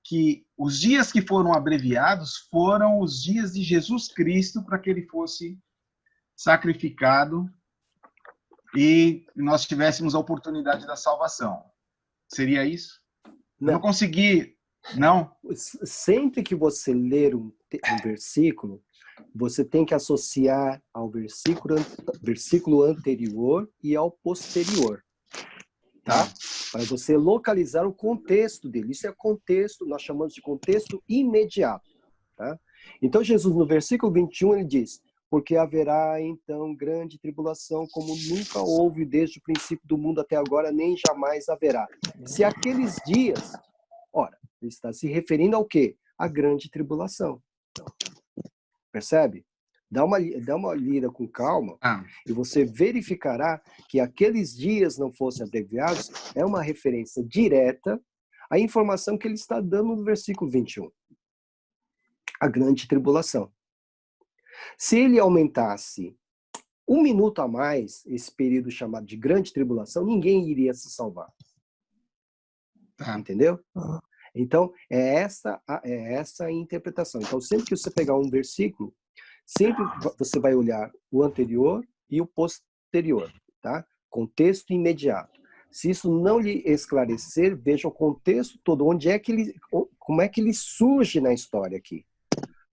que os dias que foram abreviados foram os dias de Jesus Cristo para que ele fosse sacrificado e nós tivéssemos a oportunidade da salvação. Seria isso? Não. Eu não consegui, não? Sempre que você ler um versículo, você tem que associar ao versículo anterior e ao posterior, tá? Para você localizar o contexto dele. Isso é contexto, nós chamamos de contexto imediato, tá? Então, Jesus, no versículo 21, ele diz: porque haverá, então, grande tribulação, como nunca houve desde o princípio do mundo até agora, nem jamais haverá. Se aqueles dias... Ora, ele está se referindo ao quê? A grande tribulação. Percebe? Dá uma lida com calma e você verificará que aqueles dias não fossem abreviados é uma referência direta à informação que ele está dando no versículo 21. A grande tribulação. Se ele aumentasse 1 minuto a mais, esse período chamado de grande tribulação, ninguém iria se salvar. Entendeu? Então, é essa a interpretação. Então, sempre que você pegar um versículo, sempre você vai olhar o anterior e o posterior, tá? Contexto imediato. Se isso não lhe esclarecer, veja o contexto todo, como é que ele surge na história aqui,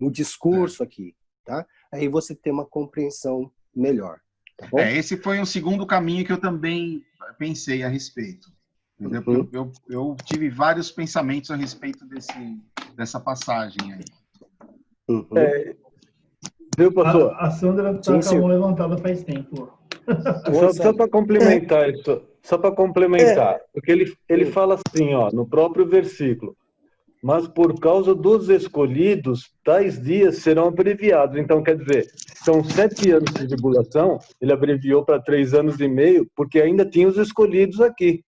no discurso aqui, tá? Aí você tem uma compreensão melhor, tá bom? Esse foi um segundo caminho que eu também pensei a respeito. Uhum. Eu tive vários pensamentos a respeito dessa passagem aí. Uhum. Viu, pastor? A Sandra está com a mão levantada faz tempo. Só para complementar isso, porque ele fala assim, ó, no próprio versículo: mas por causa dos escolhidos, tais dias serão abreviados. Então, quer dizer, são 7 anos de tribulação, ele abreviou para 3 anos e meio, porque ainda tinha os escolhidos aqui,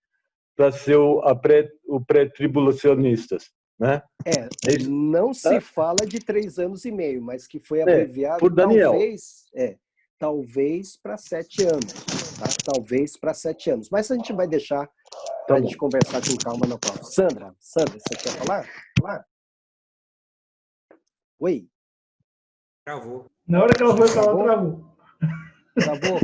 para ser o pré-tribulacionistas, né? Não se fala de 3 anos e meio, mas que foi abreviado por Daniel. Talvez para 7 anos, tá? Talvez para 7 anos. Mas a gente vai deixar para a gente conversar com calma no próximo. Sandra, você quer falar? Oi. Travou. Na hora que ela foi falar, travou. Travou?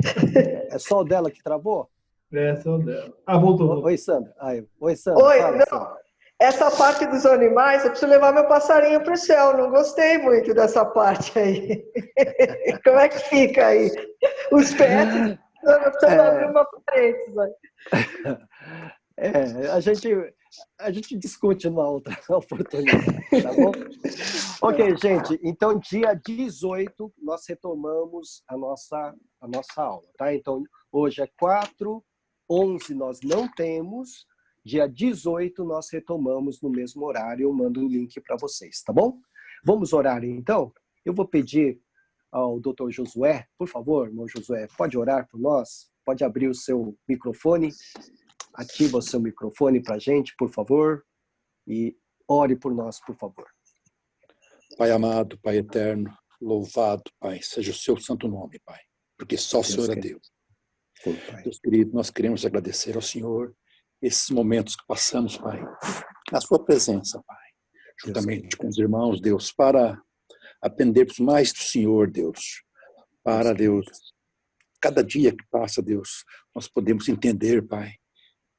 É só o dela que travou? É, só o dela. Voltou. Oi, Sandra. Oi, Sandra. Oi, fala, não. Sandra. Essa parte dos animais, eu preciso levar meu passarinho para o céu. Não gostei muito dessa parte aí. Como é que fica aí? Os pets, eu preciso abrir uma parênteses aí. A gente discute numa outra oportunidade, tá bom? Ok, gente. Então, dia 18, nós retomamos a nossa aula, tá? Então, hoje é 4, 11 nós não temos. Dia 18 nós retomamos no mesmo horário. Eu mando o link para vocês, tá bom? Vamos orar, então? Eu vou pedir ao Dr. Josué, por favor, irmão Josué, pode orar por nós? Pode abrir o seu microfone? Ativa o seu microfone para a gente, por favor, e ore por nós, por favor. Pai amado, Pai eterno, louvado, Pai, seja o seu santo nome, Pai, porque só o Senhor é Deus. Sim, Pai. Deus querido, nós queremos agradecer ao Senhor esses momentos que passamos, Pai, na sua presença, Pai, juntamente com os irmãos, Deus, para aprendermos mais do Senhor, Deus, para, Deus, cada dia que passa, Deus, nós podemos entender, Pai,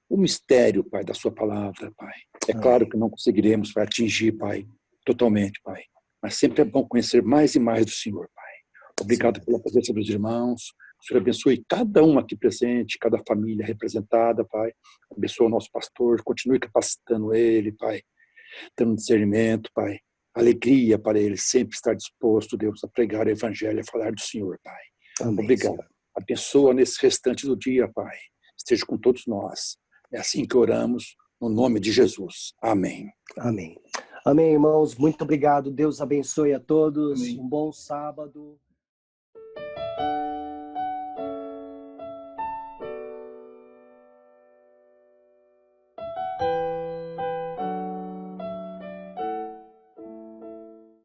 o mistério, Pai, da sua palavra, Pai. É claro que não conseguiremos, Pai, atingir, Pai, totalmente, Pai, mas sempre é bom conhecer mais e mais do Senhor, Pai. Obrigado pela presença dos irmãos. O Senhor abençoe cada um aqui presente, cada família representada, Pai. Abençoe o nosso pastor, continue capacitando ele, Pai, dando discernimento, Pai. Alegria para ele sempre estar disposto, Deus, a pregar o Evangelho, a falar do Senhor, Pai. Amém, obrigado. Senhor. Abençoa nesse restante do dia, Pai. Esteja com todos nós. É assim que oramos, no nome de Jesus. Amém. Amém. Amém, irmãos. Muito obrigado. Deus abençoe a todos. Amém. Um bom sábado.